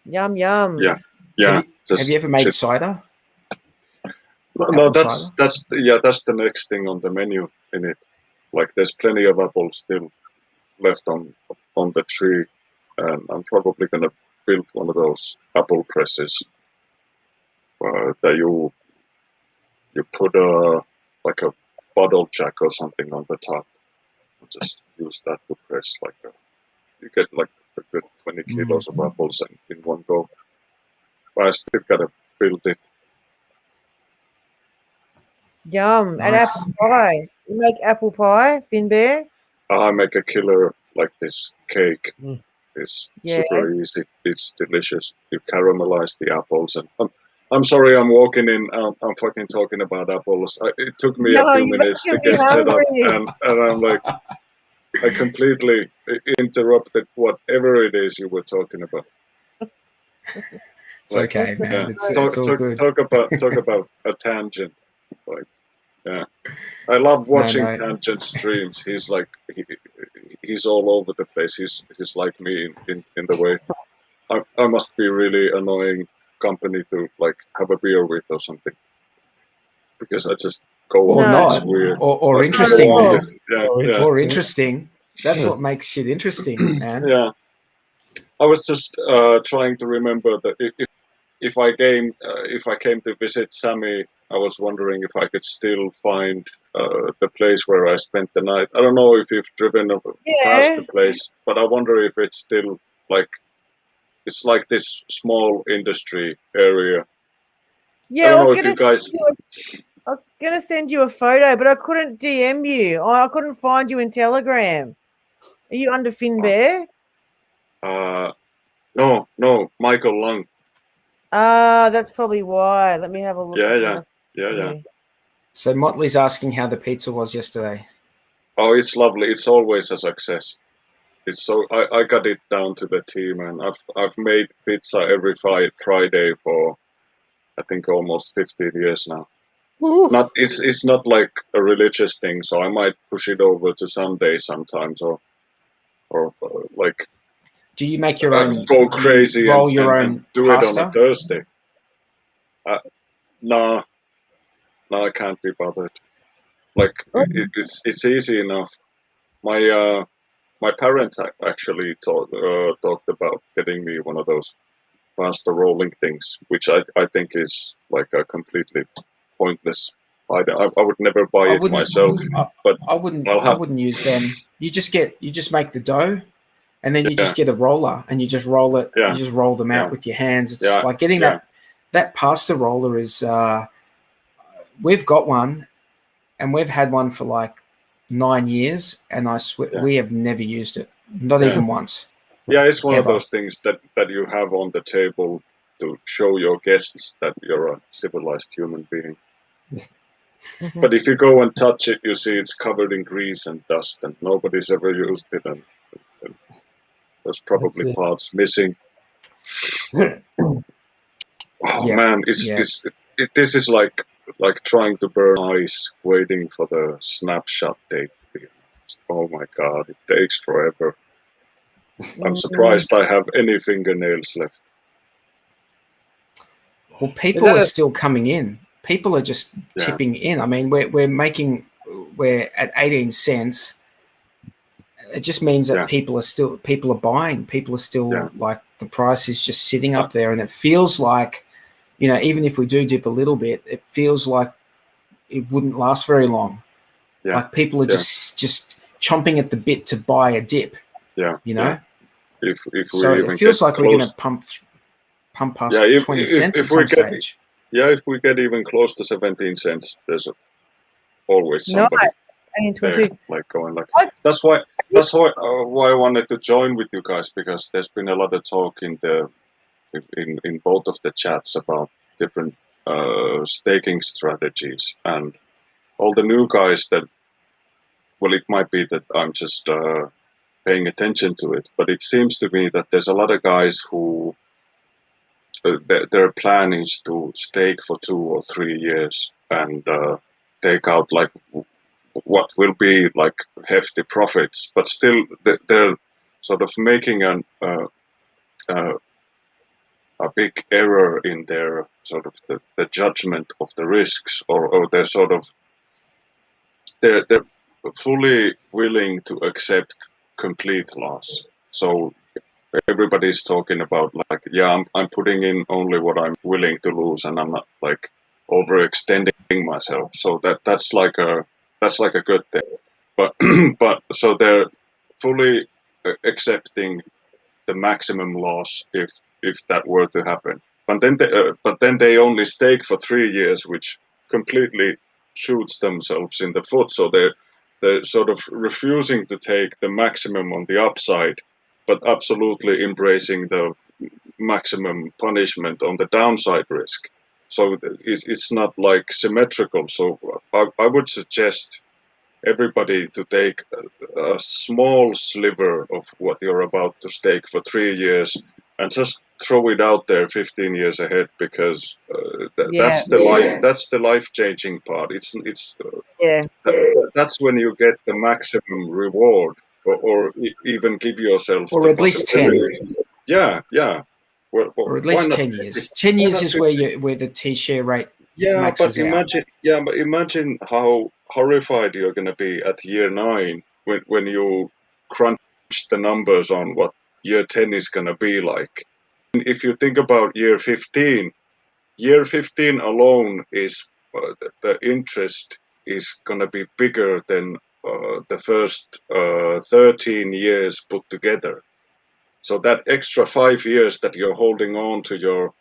Yum yum. Yeah. Have you ever made cider? No, Apple that's cider? that's the next thing on the menu in it. Like there's plenty of apples still left on the tree, and I'm probably gonna build one of those apple presses that you put like a bottle jack or something on the top, and just use that to press you get like a good 20 kilos of apples in one go. But I still gotta build it. Yum. And Nice. apple pie. You make apple pie, Finn Bear? I make a killer like this cake. Mm. It's Yeah. super easy. It's delicious. You caramelize the apples, and I'm sorry, I'm walking in. I'm fucking talking about apples. It took me a No, few you're minutes to making me get set up, hungry. and I'm like, I completely interrupted whatever it is you were talking about. It's okay, man. Yeah. It's all good. Talk about a tangent. Like, yeah, I love watching No. tangent streams. He's like he's all over the place. He's like me in the way. I must be really annoying company to like have a beer with or something, because I just go Or on not. this weird Or like, interesting, go on man. this- yeah. Or interesting. That's what makes shit interesting, man. Yeah. I was just trying to remember that if I came to visit Sammy, I was wondering if I could still find the place where I spent the night. I don't know if you've driven past the place, but I wonder if it's still like it's like this small industry area. Yeah, I don't know if you guys. I was gonna send you a photo, but I couldn't DM you. I couldn't find you in Telegram. Are you under Finn Bear? No, Michael Lung. That's probably why. Let me have a look. Yeah. So Motley's asking how the pizza was yesterday. Oh, it's lovely. It's always a success. It's so I got it down to the T, man. I've made pizza every Friday for I think almost 15 years now. Not it's not like a religious thing, so I might push it over to Sunday sometimes, or like Do you make your own? go crazy roll and, your and, own and do pasta? it on a Thursday. No, I can't be bothered. Like it's easy enough. My parents actually talked about getting me one of those pasta rolling things, which I think is like a completely pointless. I would never buy it myself, but I wouldn't use them. You just make the dough, and then you just get a roller and you just roll it. Yeah. You just roll them out with your hands. It's like getting that pasta roller is. We've got one, and we've had one for like 9 years, and I swear we have never used it, not even once. Yeah, it's one Ever. of those things that you have on the table to show your guests that you're a civilized human being. But if you go and touch it, you see it's covered in grease and dust, and nobody's ever used it, and there's probably parts missing. Man, this is like trying to burn ice, waiting for the snapshot date. Oh my god, it takes forever. I'm surprised I have any fingernails left. Well, people are still coming in. People are just tipping in. I mean, we're at 18 cents. It just means that people are buying. People are still like the price is just sitting up there, and it feels like, even if we do dip a little bit, it feels like it wouldn't last very long. Yeah. Like people are just chomping at the bit to buy a dip. Yeah. If so we it feels like we're going to pump past 20 cents at some stage. Yeah, if we get even close to 17 cents, there's always somebody there, like going like. That's why I wanted to join with you guys, because there's been a lot of talk in both of the chats about different staking strategies, and all the new guys that. Well, it might be that I'm just paying attention to it, but it seems to me that there's a lot of guys who their plan is to stake for 2 or 3 years and take out like what will be like hefty profits, but still they're sort of making a big error in their sort of the judgment of the risks, or they're sort of they're fully willing to accept complete loss. So everybody's talking about like, yeah, I'm putting in only what I'm willing to lose, and I'm not like overextending myself. So that's like a good thing. But but so they're fully accepting the maximum loss if that were to happen. But then they only stake for 3 years, which completely shoots themselves in the foot. So they're sort of refusing to take the maximum on the upside, but absolutely embracing the maximum punishment on the downside risk. So it's not like symmetrical. So I would suggest everybody to take a small sliver of what you're about to stake for 3 years and just throw it out there 15 years ahead, because Yeah. that's the life changing part. It's Yeah. that's when you get the maximum reward, or even give yourself Or the at least 10. possibility. Yeah. Well, Or at why least not 10 years. 10 why years not is where the T-share rate Yeah, but maxes out. imagine how horrified you're going to be at year 9 when you crunch the numbers on what year 10 is going to be like. If you think about year 15, year 15 alone is the interest is going to be bigger than the first 13 years put together. So that extra 5 years that you're holding on to your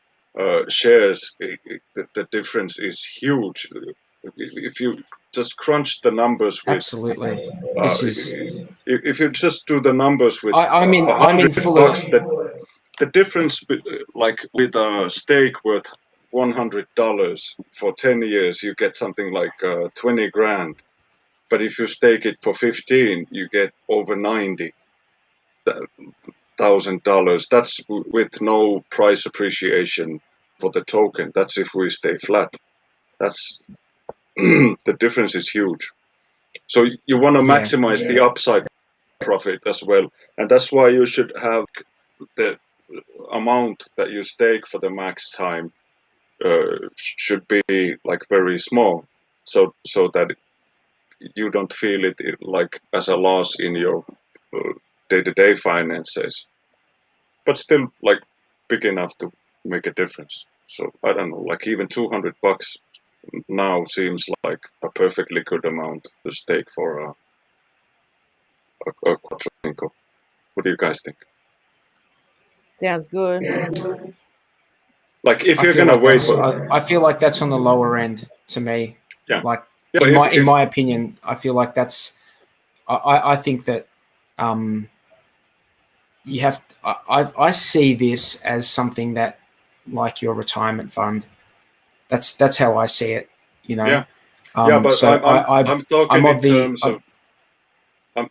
shares, the difference is huge. If you just crunch the numbers with, Absolutely. uh, This is. if you just do the numbers with I'm in. I'm in $100, fully. the difference, like with a stake worth $100 for 10 years, you get something like 20 grand. But if you stake it for 15, you get over $90,000. That's with no price appreciation for the token. That's if we stay flat. That's the difference is huge. So you want to maximize the upside profit as well, and that's why you should have the amount that you stake for the max time should be like very small, so that you don't feel it like as a loss in your day-to-day finances, but still like big enough to make a difference. So I don't know, like even $200 now seems like a perfectly good amount to stake for a quadrinkle. What do you guys think? Sounds good. Like if I you're feel gonna like wait that's. for I feel like that's on the lower end to me. yeah Like yeah in if my opinion, I feel like that's. I think that you have. I see this as something that, like your retirement fund. That's how I see it. You know. yeah, but So I'm talking I'm in of the. terms of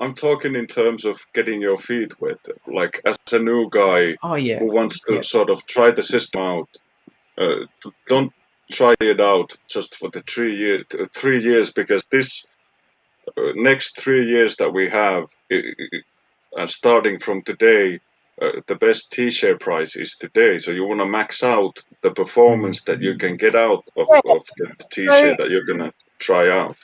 I'm talking in terms of getting your feet wet. Like as a new guy Oh yeah. who wants to Yeah. sort of try the system out, don't try it out just for the 3 years, because this next 3 years that we have, starting from today, the best T-share price is today. So you want to max out the performance that you can get out of Yeah. the T-share that you're gonna try out.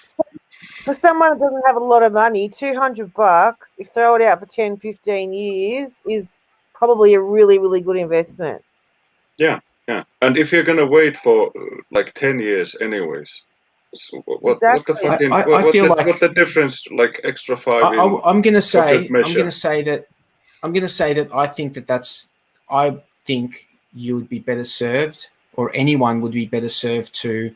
For someone that doesn't have a lot of money, $200, if throw it out for 10, 15 years, is probably a really, really good investment. Yeah. And if you're gonna wait for like 10 years, anyways, so what the Exactly. fucking I feel like what the difference? Like extra 5 in I'm gonna for good say measure. I'm gonna say that I think that's. I think you would be better served, or anyone would be better served to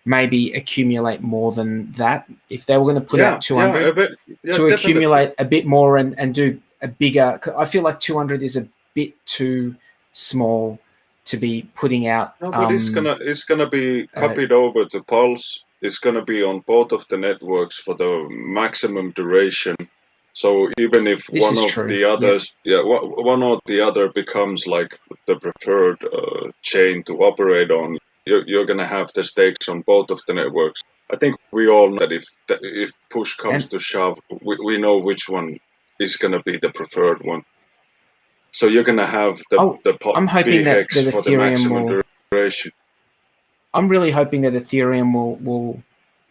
maybe accumulate more than that. If they were going to put out 200, a bit, to definitely. accumulate a bit more and do a bigger. I feel like 200 is a bit too small to be putting out. No, but it's gonna be copied over to Pulse. It's gonna be on both of the networks for the maximum duration. So even if This one is of true. the others, one or the other becomes like the preferred chain to operate on, you're going to have the stakes on both of the networks. I think we all know that if push comes to shove, we know which one is going to be the preferred one. So you're going to have I'm hoping that p-hex for the maximum duration. I'm really hoping that Ethereum will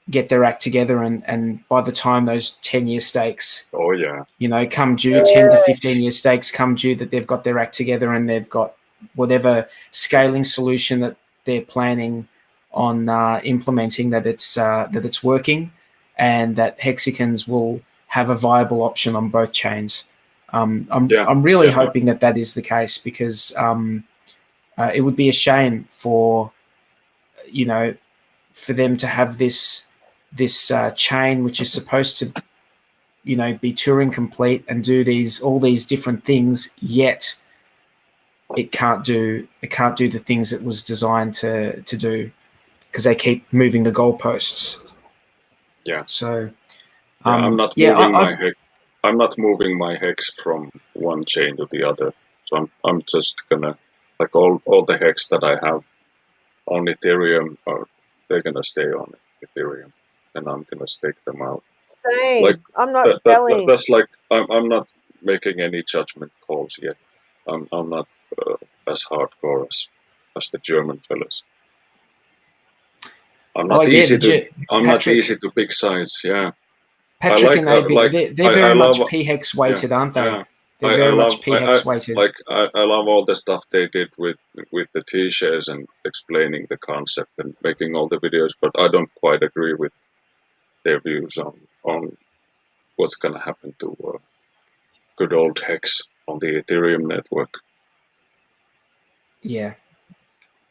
get their act together, and by the time those 10-year stakes, come due, 10 to 15-year stakes come due, that they've got their act together and they've got whatever scaling solution that they're planning on implementing, that it's working, and that hexagons will have a viable option on both chains. I'm really hoping that is the case, because it would be a shame for them to have this chain, which is supposed to be Turing complete and do all these different things, yet it can't do the things it was designed to do, because they keep moving the goalposts. So I'm not moving my hex. I'm not moving my hex from one chain to the other. So I'm just gonna, like, all the hex that I have on Ethereum, they're gonna stay on Ethereum, and I'm gonna stake them out. Same. Like, I'm not selling. That's like, I'm not making any judgment calls yet. I'm not as hardcore as the German fellas. I'm not easy to pick sides. Yeah. Patrick and they're very much p-hex weighted, aren't they? Yeah. They're very much p-hex weighted. I love all the stuff they did with the T-shares and explaining the concept and making all the videos, but I don't quite agree with their views on what's going to happen to good old hex on the Ethereum network. Yeah.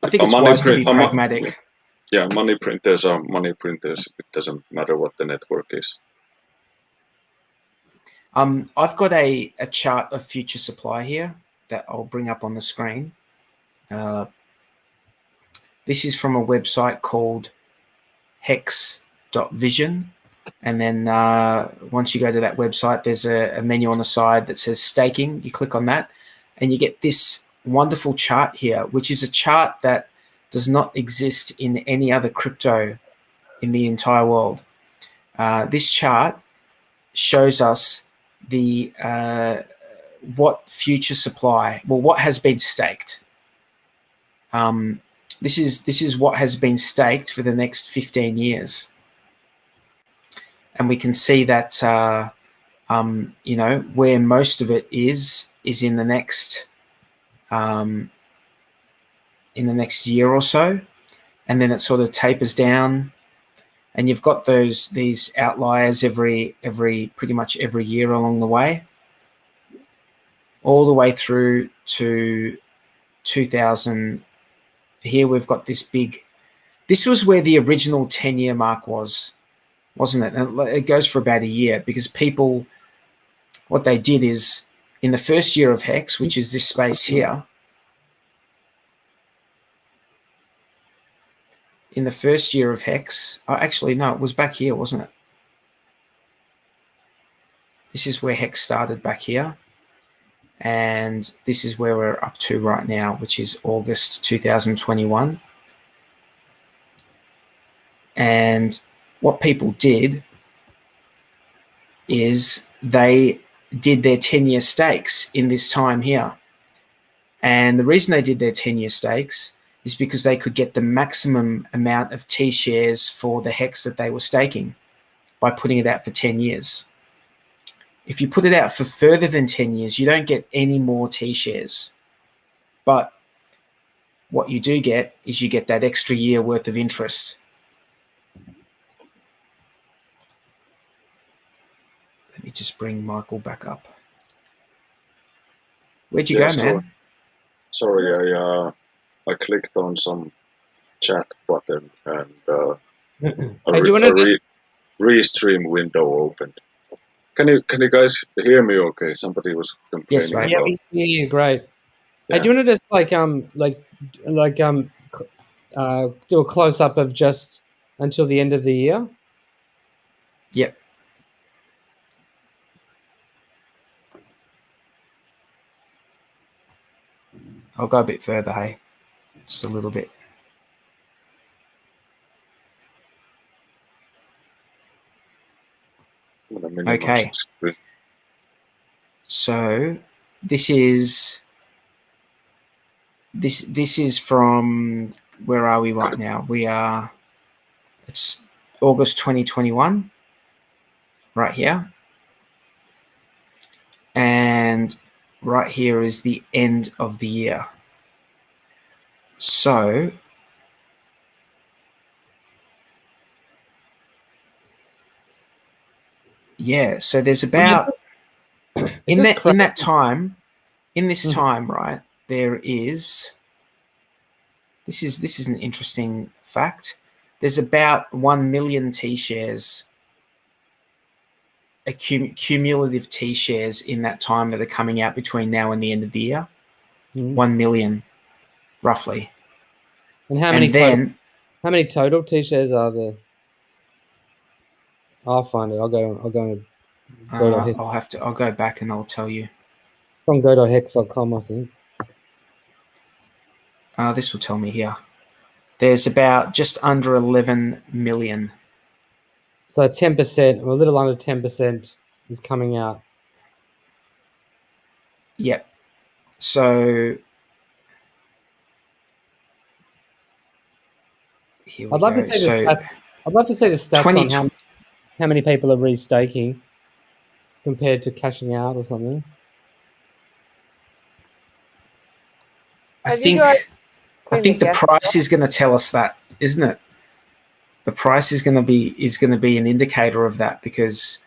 I think it's wise to be pragmatic. Money printers are money printers. It doesn't matter what the network is. I've got a chart of future supply here that I'll bring up on the screen. This is from a website called hex.vision. And then once you go to that website, there's a menu on the side that says staking. You click on that and you get this wonderful chart here, which is a chart that does not exist in any other crypto in the entire world. This chart shows us the what future supply, what has been staked. This is what has been staked for the next 15 years. And we can see that where most of it is in the next year or so, and then it sort of tapers down, and you've got these outliers pretty much every year along the way, all the way through to 2000. Here we've got this big. This was where the original 10-year mark was, wasn't it? And it goes for about a year, because people, what they did is, in the first year of Hex, which is this space here, in the first year of Hex, actually, no, it was back here, wasn't it? This is where Hex started, back here. And this is where we're up to right now, which is August 2021. And what people did is they did their 10-year stakes in this time here. And the reason they did their 10-year stakes is because they could get the maximum amount of T shares for the Hex that they were staking by putting it out for 10 years. If you put it out for further than 10 years, you don't get any more T shares. But what you do get is you get that extra year worth of interest. Let me just bring Michael back up. Where'd you go, man? Sorry, I clicked on some chat button and restream window opened. Can you guys hear me okay? Somebody was complaining. Yes, mate. Yeah, we hear you great. Yeah. Hey, do you want to just do a close up of just until the end of the year? Yep. I'll go a bit further, hey? Just a little bit. pretty Okay. much screen. So this is from, where are we right now? It's August 2021 right here. And right here is the end of the year. So yeah, so there's about in that time, in this time, right, there is this is an interesting fact. There's about 1 million T-shares, cumulative T-shares in that time that are coming out between now and the end of the year. 1 million, roughly. And how many total T-shares are there? I'll find it. I'll go on go.hex. I'll go back and I'll tell you. From go.hex.com, I think. This will tell me here. There's about just under 11 million. So 10%, or a little under 10%, is coming out. Yep. So here we I'd love go. to see the stats on how many people are restaking compared to cashing out or something. I think the price is going to tell us that, isn't it? The price is going to be an indicator of that, because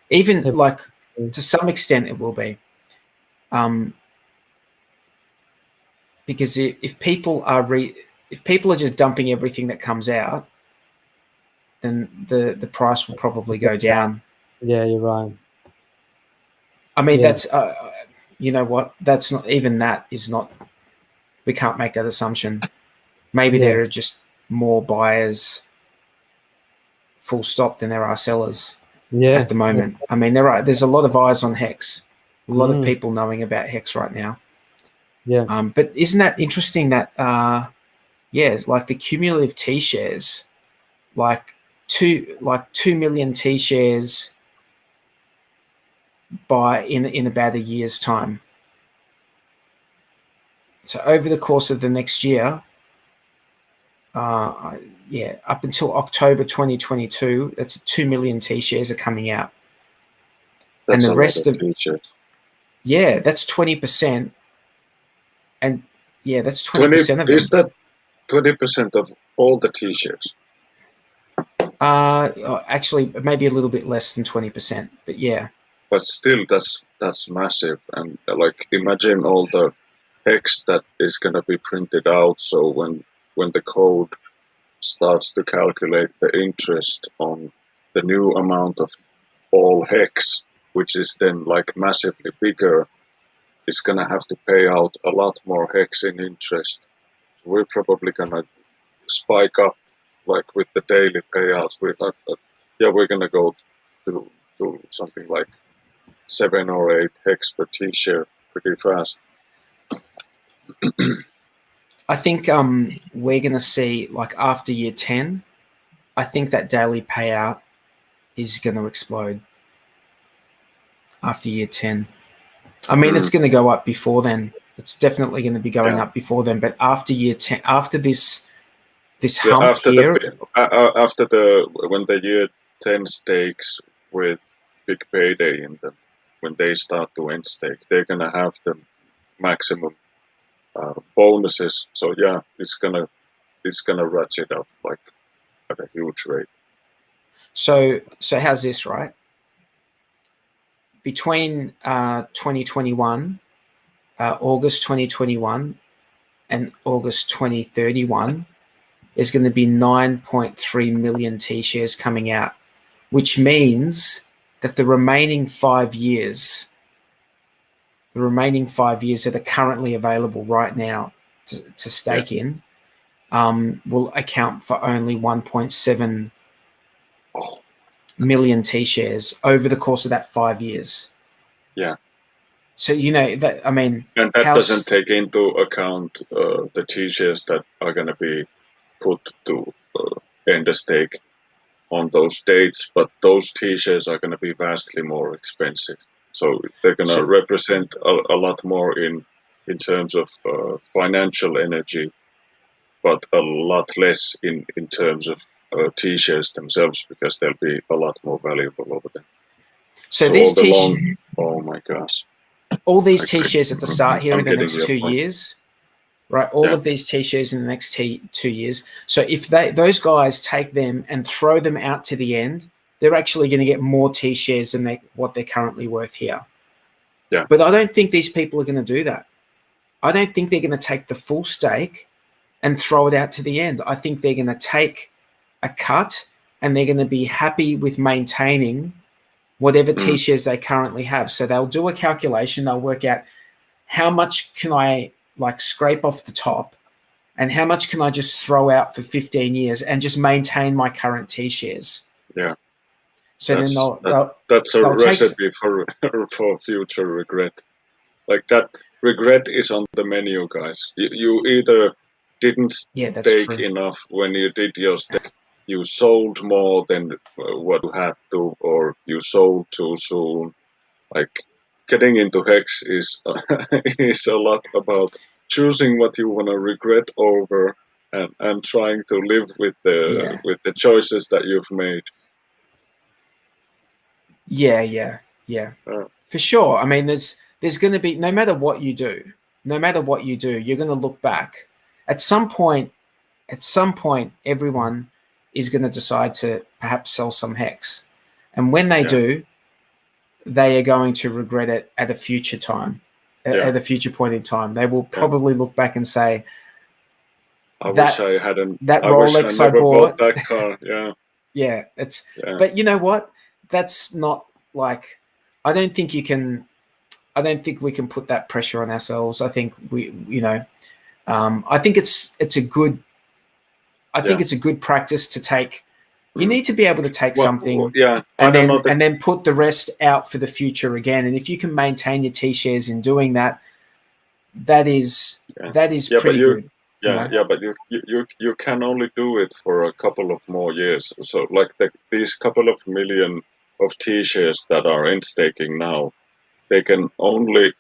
even like to some extent it will be, because if people are just dumping everything that comes out, then the price will probably go down. Yeah, you're right. I mean, that's you know what? That's not even that is not. We can't make that assumption. Maybe there are just more buyers, full stop, than there are sellers at the moment. I mean, there's a lot of eyes on Hex. A lot of people knowing about Hex right now. Yeah. But isn't that interesting that it's like the cumulative T-shares, like 2 million T-shares in about a year's time. So over the course of the next year, up until October 2022, that's 2 million T-shares are coming out. That's and the rest of T-shares. Yeah, that's 20%. And yeah, that's 20% of them. Is that 20% of all the T-shares? Actually, maybe a little bit less than 20%, but yeah. But still, that's massive. And like, imagine all the Hex that is going to be printed out. So when the code starts to calculate the interest on the new amount of all Hex, which is then like massively bigger, it's going to have to pay out a lot more Hex in interest. We're probably going to spike up, like with the daily payouts. We're going to go to something like 7 or 8 Hex per T-share pretty fast. I think we're going to see, like, after year 10, I think that daily payout is going to explode after year 10. I mean, it's going to go up before then. It's definitely going to be going up before then. But after year 10, after this hump after here, when the year 10 stakes with big payday in them, when they start to end stake, they're going to have the maximum bonuses. So yeah, it's gonna ratchet up like at a huge rate. So how's this, right? Between 2021, August 2021 and August 2031, there's going to be 9.3 million T-shares coming out, which means that the remaining 5 years that are currently available right now to stake in will account for only 1.7 million T-shares over the course of that 5 years. Yeah. So, you know, that, I mean... And that doesn't take into account the T-shares that are going to be put to end a stake on those dates, but those T-shares are going to be vastly more expensive. So they're going to represent a lot more in terms of financial energy, but a lot less in terms of T-shares themselves, because they'll be a lot more valuable over there. So these oh my gosh. All these T-shares at the start here in the next 2 point. years, right? All of these T-shares in the next 2 years. So if those guys take them and throw them out to the end, they're actually going to get more T-shares than what they're currently worth here. Yeah. But I don't think these people are going to do that. I don't think they're going to take the full stake and throw it out to the end. I think they're going to take a cut, and they're going to be happy with maintaining whatever T-shares they currently have. So they'll do a calculation. They'll work out how much can I scrape off the top, and how much can I just throw out for 15 years and just maintain my current T-shares. Yeah. So that's a recipe for future regret. Like, that regret is on the menu, guys. You either didn't stake enough when you did your stake, you sold more than what you had to, or you sold too soon. Like, getting into Hex is is a lot about choosing what you want to regret over, and trying to live with the choices that you've made. Yeah. For sure. I mean, there's going to be, no matter what you do, you're going to look back. At some point, everyone is going to decide to perhaps sell some Hex. And when they do, they are going to regret it at a future time, at a future point in time. They will probably look back and say, wish I hadn't. That Rolex I bought that car. Yeah. Yeah. But you know what? That's not I don't think we can put that pressure on ourselves. I think I think it's a good practice to take. You need to be able to take something, and then put the rest out for the future again. And if you can maintain your T-shares in doing that, that is pretty good. But you can only do it for a couple of more years. So these couple of million of T-shares that are in staking now, they can only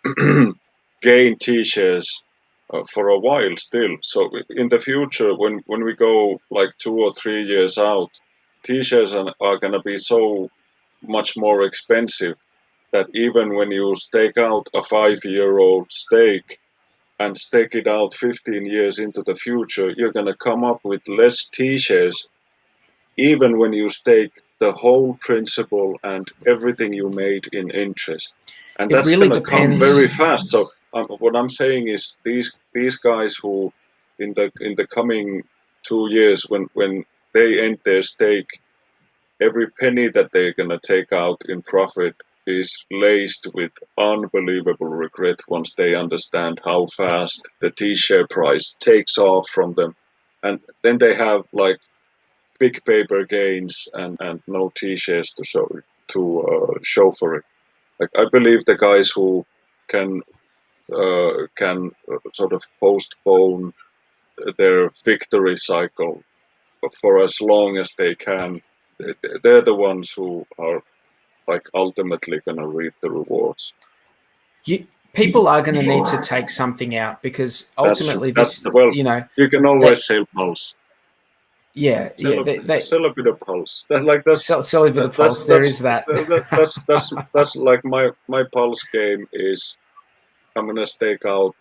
gain T-shares for a while still. So in the future, when we go 2 or 3 years out, T-shares are going to be so much more expensive that even when you stake out a 5-year-old stake and stake it out 15 years into the future, you're going to come up with less T-shares, even when you stake the whole principal and everything you made in interest. And that's really going to come very fast. So what I'm saying is, these guys who in the coming 2 years, when they end their stake, every penny that they're going to take out in profit is laced with unbelievable regret once they understand how fast the T-share price takes off from them. And then they have big paper gains and no T-shares to show for it. I believe the guys who can sort of postpone their victory cycle for as long as they can, they're the ones who are ultimately going to reap the rewards. People are going to need to take something out, because ultimately you can always sell pulse. Sell a bit of pulse. Sell a bit of pulse. There is that. That's my pulse game is, I'm gonna stake out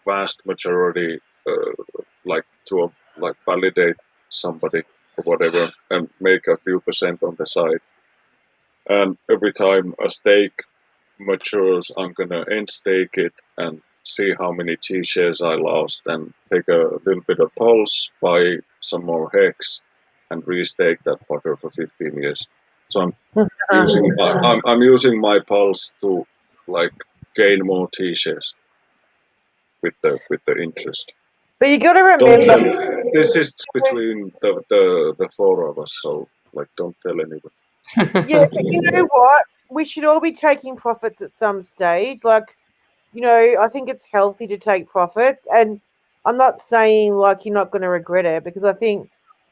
vast majority, to validate somebody or whatever, and make a few percent on the side. And every time a stake matures, I'm gonna end stake it and see how many T-shares I lost, and take a little bit of pulse, buy some more Hex, and restake that fucker for 15 years. So I'm using my pulse to gain more T-shares with the interest. But you got to remember, this is between the four of us, so don't tell anyone. Yeah, but you know what? We should all be taking profits at some stage. I think it's healthy to take profits, and I'm not saying you're not going to regret it, because I think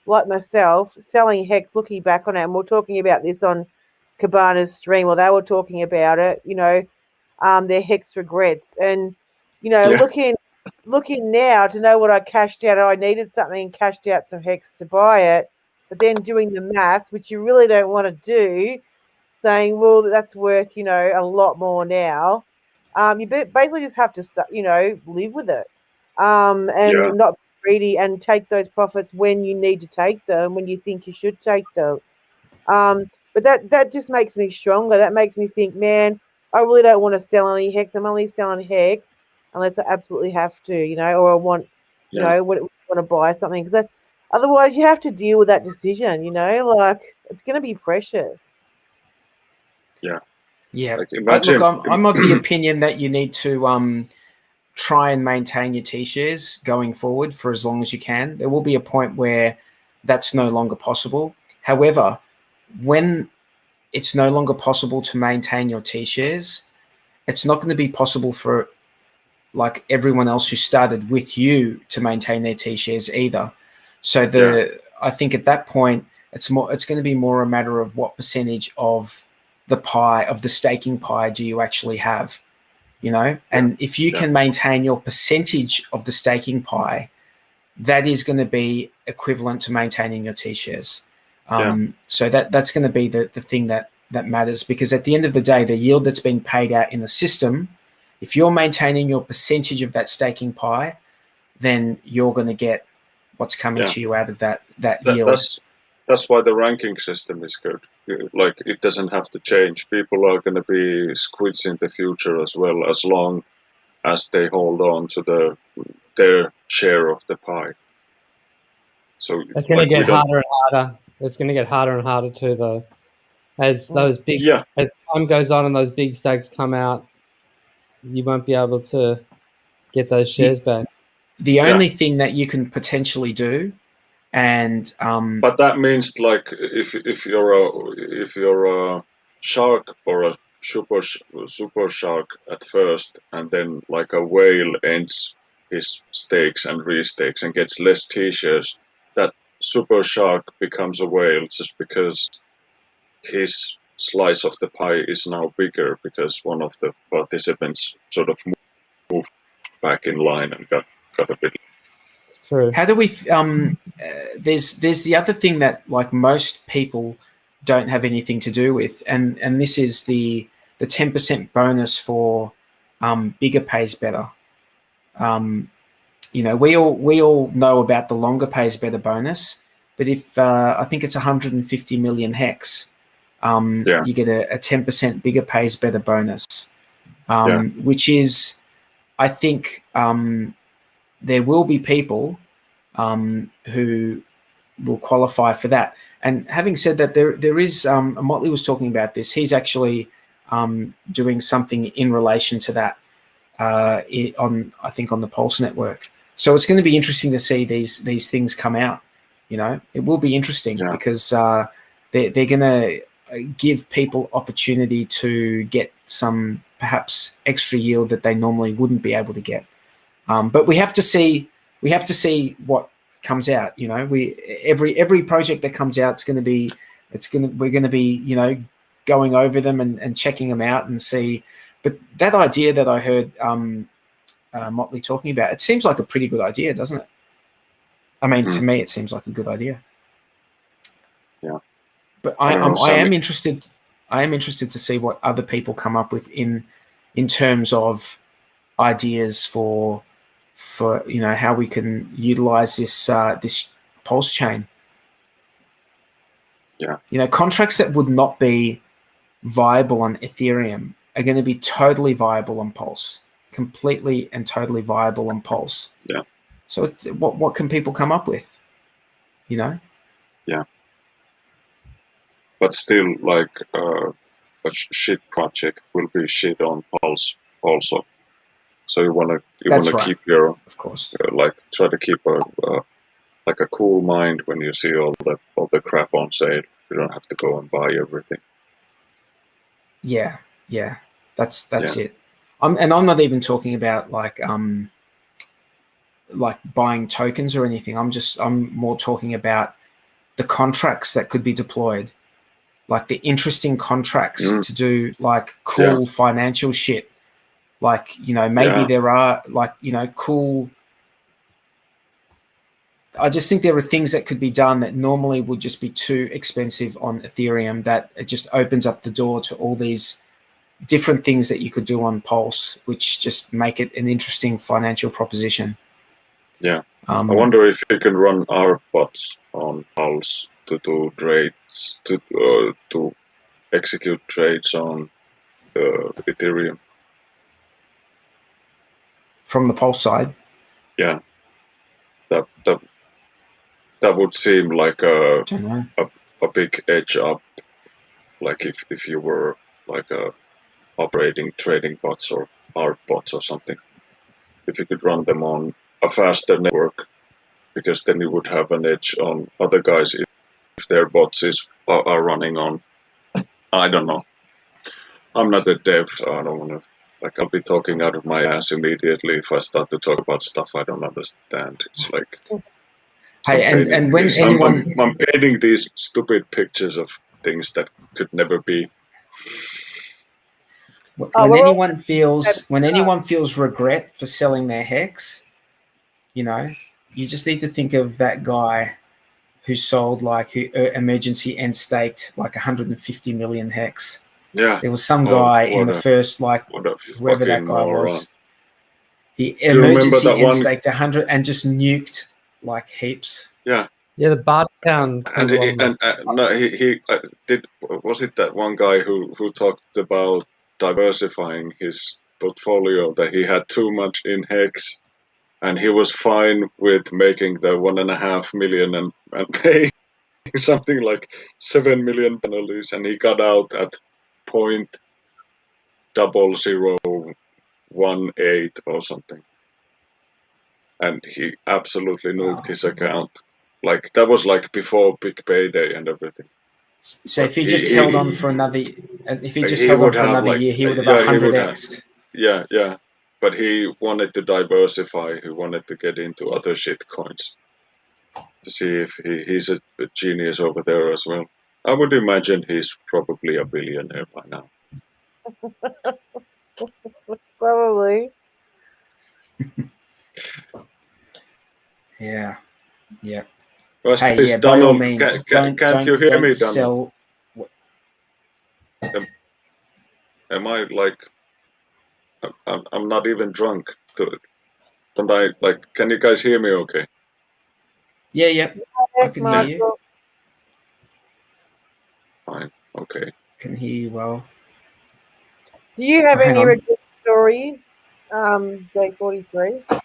like myself, selling hex, looking back on it, and we're talking about this on Cabana's stream, or they were talking about it, their hex regrets. And, looking now to know what I cashed out, I needed something and cashed out some hex to buy it, but then doing the maths, which you really don't want to do, saying, well, that's worth, a lot more now. You basically just have to, live with it, and not be greedy, and take those profits when you need to take them, when you think you should take them. But that just makes me stronger. That makes me think, man, I really don't want to sell any hex. I'm only selling hex unless I absolutely have to, or I want, want to buy something. Because otherwise you have to deal with that decision, like it's going to be precious. Yeah. Yeah. Like imagine, look, I'm of the opinion that you need to try and maintain your T-shares going forward for as long as you can. There will be a point where that's no longer possible. However, when it's no longer possible to maintain your T-shares, it's not going to be possible for like everyone else who started with you to maintain their T-shares either. So I think at that point, it's going to be more a matter of what percentage of the pie, of the staking pie, do you actually have, and if you can maintain your percentage of the staking pie, that is going to be equivalent to maintaining your T-shares. So that's going to be the thing that matters, because at the end of the day, the yield that's being paid out in the system, if you're maintaining your percentage of that staking pie, then you're going to get what's coming to you out of that yield. That's why the ranking system is good. Like, it doesn't have to change. People are going to be squids in the future as well, as long as they hold on to their share of the pie. So it's going to get harder and harder. It's going to get harder and harder too, though, as those big as time goes on and those big stakes come out. You won't be able to get those shares back. The only thing that you can potentially do, and but that means, like, if you're a shark or a super shark at first, and then like a whale ends his stakes and restakes and gets less T-shares, that super shark becomes a whale just because his slice of the pie is now bigger, because one of the participants sort of moved back in line and got a bit. True. How do we? There's the other thing that, like, most people don't have anything to do with, and this is the 10% bonus for bigger pays better. We all know about the longer pays better bonus, but if I think it's 150 million hex, you get a 10% bigger pays better bonus, which is, I think, there will be people who will qualify for that. And having said that, there is, Motley was talking about this. He's actually doing something in relation to that I think on the Pulse network. So it's going to be interesting to see these things come out. It will be interesting because they're going to give people opportunity to get some perhaps extra yield that they normally wouldn't be able to get. But we have to see what comes out. Every project that comes out, we're going to be going over them and checking them out and see. But that idea that I heard Motley talking about, it seems like a pretty good idea, doesn't it? I mean, to me, it seems like a good idea. Yeah. But I am interested. I am interested to see what other people come up with in terms of ideas for how we can utilize this Pulse chain. Yeah. Contracts that would not be viable on Ethereum are going to be totally viable on Pulse, completely and totally viable on Pulse. Yeah. So what can people come up with? Yeah. But still, like, a shit project will be shit on Pulse also. So you want to keep your, of course, try to keep a cool mind when you see all the crap on sale. You don't have to go and buy everything. Yeah, that's it. I'm not even talking about like buying tokens or anything. I'm more talking about the contracts that could be deployed, like the interesting contracts to do like cool financial shit. Like, you know, maybe there are like, you know, cool. I just think there are things that could be done that normally would just be too expensive on Ethereum, that it just opens up the door to all these different things that you could do on Pulse, which just make it an interesting financial proposition. Yeah. I wonder if you can run our bots on Pulse to do trades, to execute trades on Ethereum. From the Pulse side? Yeah. That would seem like a big edge up, like if you were like operating trading bots or art bots or something. If you could run them on a faster network, because then you would have an edge on other guys if their bots are running on, I don't know. I'm not a dev, so I don't want to, like, I'll be talking out of my ass immediately if I start to talk about stuff I don't understand. It's like, hey, and when anyone, I'm painting these stupid pictures of things that could never be. When anyone feels regret for selling their hex, you know, you just need to think of that guy who sold who emergency end staked like 150 million hex. Yeah. There was some guy in the first, whoever that guy was. He emergency end staked 100 and just nuked like heaps. Yeah. Yeah, the Bartown. And he did. Was it that one guy who talked about diversifying his portfolio, that he had too much in hex, and he was fine with making the 1.5 million and paying something like 7 million penalties, and he got out at 0.0018 or something, and he absolutely nuked his account. Like, that was like before big payday and everything. So if he just held on for another year, he would have 100x'd. Yeah. But he wanted to diversify. He wanted to get into other shit coins to see if he's a genius over there as well. I would imagine he's probably a billionaire by now. Probably. Yeah. Hey, Donald, by all means, can't you hear me, Donald? Am I like? I'm not even drunk. Don't I, like? Can you guys hear me? Okay. Yeah. I can hear you. Fine. Okay. Can hear you well. Do you have any regret stories, J43?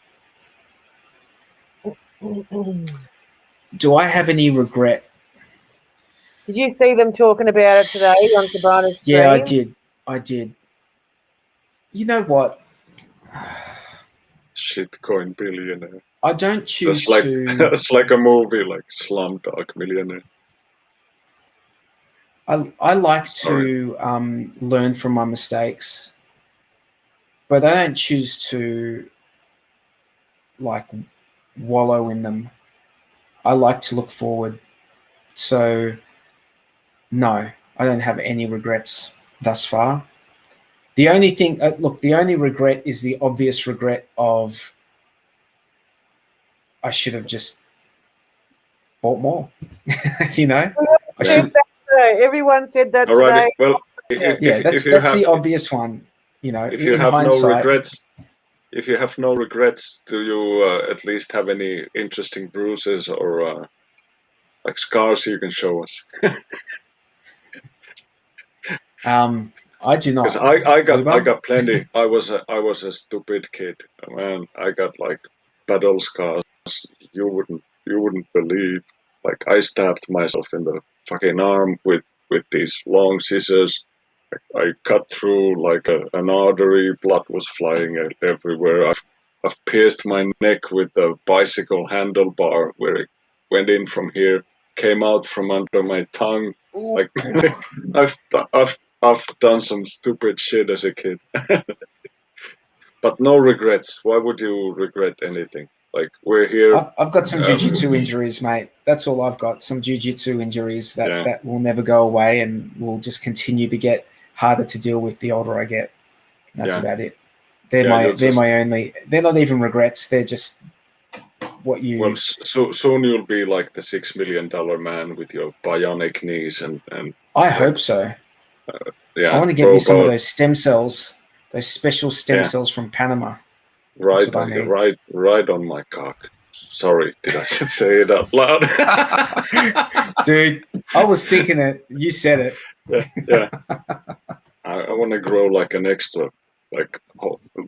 Do I have any regret? Did you see them talking about it today on Cabana's stream? Yeah, I did. You know what? Shitcoin billionaire. I don't choose to. It's like a movie, like Slumdog Millionaire. I like to learn from my mistakes, but I don't choose to like wallow in them. I like to look forward. So no, I don't have any regrets thus far. The only thing, the only regret is the obvious regret of I should have just bought more. You know, everyone said that Alrighty. today. Well, that's the obvious one. You know, if you have no regrets, do you at least have any interesting bruises or like scars you can show us? I do not. Because I got plenty. I was a stupid kid, man. I got like battle scars you wouldn't believe. Like, I stabbed myself in the fucking arm with these long scissors. I cut through like an artery. Blood was flying everywhere. I've pierced my neck with the bicycle handlebar where it went in from here, came out from under my tongue. Like, I've done some stupid shit as a kid. But no regrets. Why would you regret anything? Like we're here. I've got some jiu-jitsu injuries, mate. That's all I've got. Some jiu-jitsu injuries that will never go away and will just continue to get harder to deal with the older I get. And that's about it. They're my only. They're not even regrets. They're just what you. Well, so soon you'll be like the $6 million man with your bionic knees and. I hope so. Yeah, I want to get me some of those stem cells, those special stem cells from Panama. Right on my cock. Sorry, did I say it out loud? Dude, I was thinking it. You said it. Yeah. I want to grow like an extra, like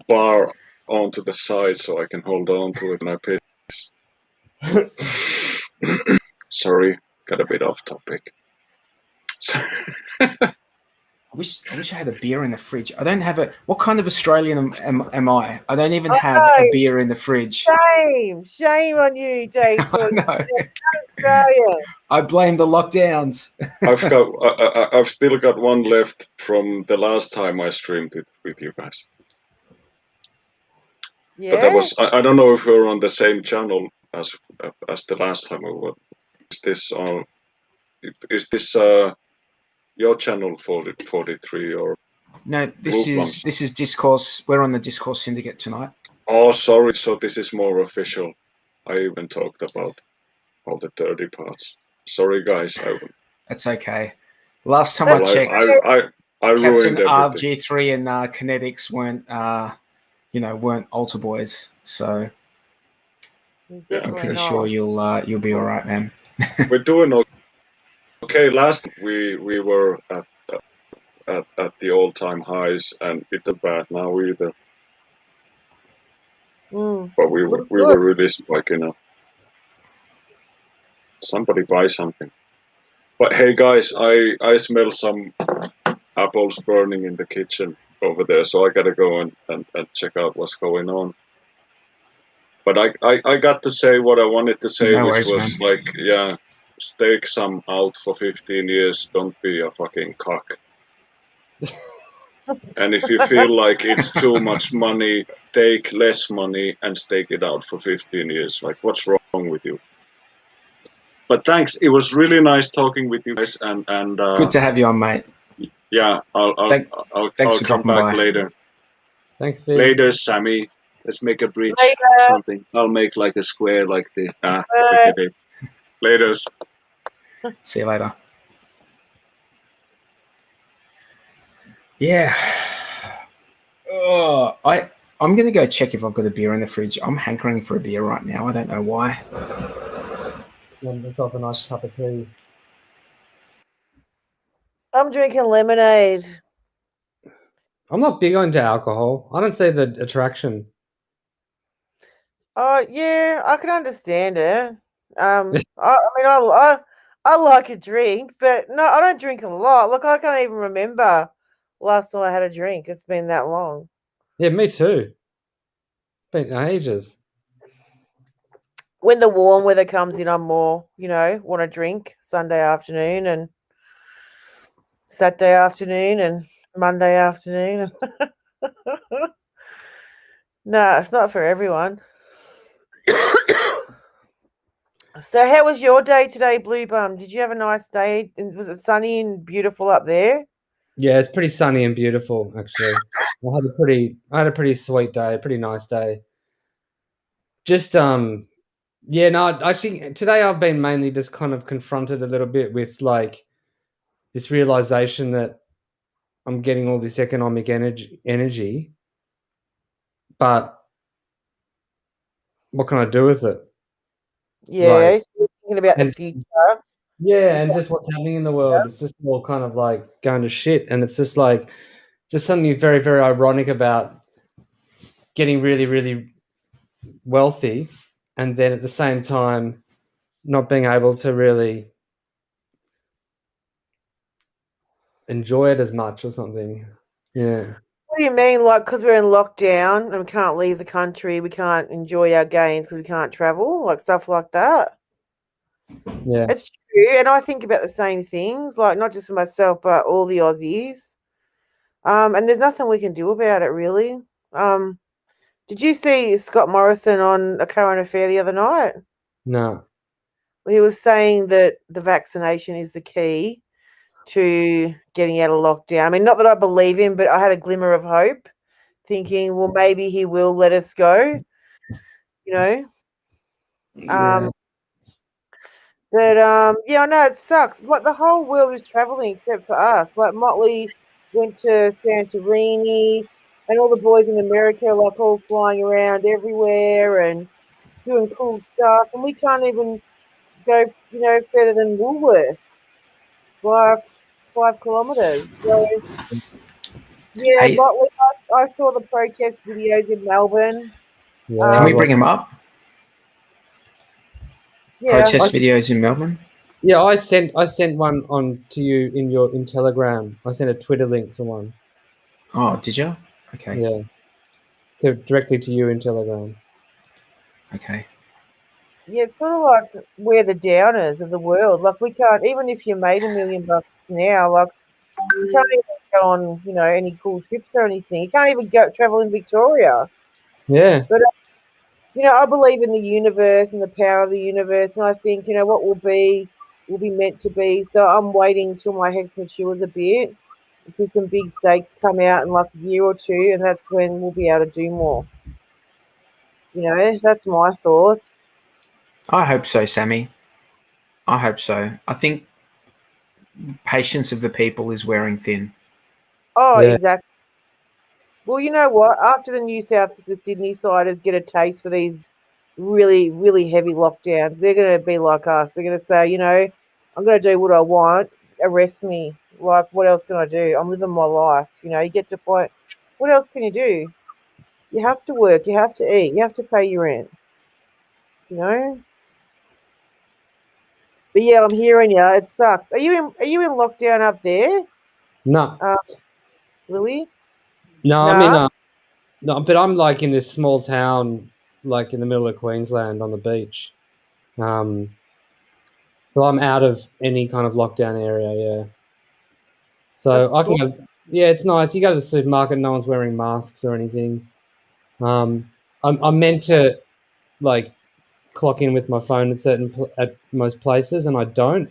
bar onto the side so I can hold on to it when I piss. Sorry, got a bit off topic. I wish I had a beer in the fridge. I don't have a. What kind of Australian am I? I don't even have a beer in the fridge. Shame on you, Dave. I know. Australia. I blame the lockdowns. I've still got one left from the last time I streamed it with you guys. Yeah. But that was I don't know if we were on the same channel as the last time we were. Is this your channel 43 or no? This is Discourse. We're on the Discourse Syndicate tonight. Oh, sorry. So this is more official. I even talked about all the dirty parts. Sorry, guys. That's okay. Last time I checked, I Captain ruined everything. RG3 and Kinetics weren't altar boys. So I'm pretty sure you'll be all right, man. We're doing okay. Last we were at the all-time highs, and it wasn't bad now either. But we were really spiking up. Somebody buy something. But hey, guys, I smell some apples burning in the kitchen over there, so I gotta go and check out what's going on. But I got to say what I wanted to say, which was man. Like, yeah, stake some out for 15 years. Don't be a fucking cock. And if you feel like it's too much money, take less money and stake it out for 15 years. Like, what's wrong with you? But thanks. It was really nice talking with you guys. And good to have you on, mate. Yeah, I'll come back later. Thanks, Phil. Later, Sammy. Let's make a bridge or something. I'll make like a square like this. Later. See you later. Yeah. I'm going to go check if I've got a beer in the fridge. I'm hankering for a beer right now. I don't know why. Get myself a nice cup of tea. I'm drinking lemonade. I'm not big into alcohol. I don't see the attraction. Oh yeah, I can understand it. I like a drink, but no, I don't drink a lot. Look, I can't even remember last time I had a drink. It's been that long. Yeah, me too. It's been ages. When the warm weather comes in, I'm more, want to drink Sunday afternoon and Saturday afternoon and Monday afternoon. No, it's not for everyone. So how was your day today, Blue Bum? Did you have a nice day? Was it sunny and beautiful up there? Yeah, it's pretty sunny and beautiful, actually. I had a pretty sweet day, a pretty nice day. Just actually today I've been mainly just kind of confronted a little bit with like this realization that I'm getting all this economic energy, but what can I do with it? Yeah, so thinking about the future. Yeah, and just what's happening in the world. It's just all kind of like going to shit. And it's just like, there's something very, very ironic about getting really, really wealthy and then at the same time not being able to really enjoy it as much or something. Yeah. What do you mean? Like, because we're in lockdown and we can't leave the country, we can't enjoy our gains because we can't travel, like stuff like that? Yeah. It's true. And I think about the same things, like not just for myself, but all the Aussies. And there's nothing we can do about it, really. Did you see Scott Morrison on A Current Affair the other night? No. He was saying that the vaccination is the key to getting out of lockdown. I mean, not that I believe him, but I had a glimmer of hope, thinking, well, maybe he will let us go, you know. Yeah. But yeah, I know it sucks. But the whole world is traveling except for us. Like Motley went to Santorini, and all the boys in America are like all flying around everywhere and doing cool stuff, and we can't even go, further than Woolworths, like 5 kilometres. So yeah, Hey, Motley. I saw the protest videos in Melbourne. can Yeah. we bring him up? Yeah, Protest videos in Melbourne. Yeah, I sent one on to you in Telegram. I sent a Twitter link to one. Oh, did you? Okay. Yeah. Directly to you in Telegram. Okay. yeah, it's sort of like we're the downers of the world. Like we can't, even if you made $1 million now, like you can't even go on, any cool trips or anything. You can't even go travel in Victoria. Yeah. But I believe in the universe and the power of the universe, and I think what will be meant to be. So I'm waiting till my hex matures a bit, because some big stakes come out in like a year or two, and that's when we'll be able to do more. That's my thoughts. I hope so, Sammy. I hope so. I think patience of the people is wearing thin. Oh, Yeah. exactly. Well, you know what? After the Sydney siders get a taste for these really, really heavy lockdowns, they're going to be like us. They're going to say, I'm going to do what I want. Arrest me. Like, what else can I do? I'm living my life. You get to a point. What else can you do? You have to work. You have to eat. You have to pay your rent. You know. But yeah, I'm hearing you. It sucks. Are you in lockdown up there, No. Lily? No, I mean, Nah. no, but I'm like in this small town, like in the middle of Queensland on the beach. So I'm out of any kind of lockdown area, yeah. That's So I can cool. go, yeah, it's nice. You go to the supermarket, no one's wearing masks or anything. I'm meant to like clock in with my phone at most places, and I don't.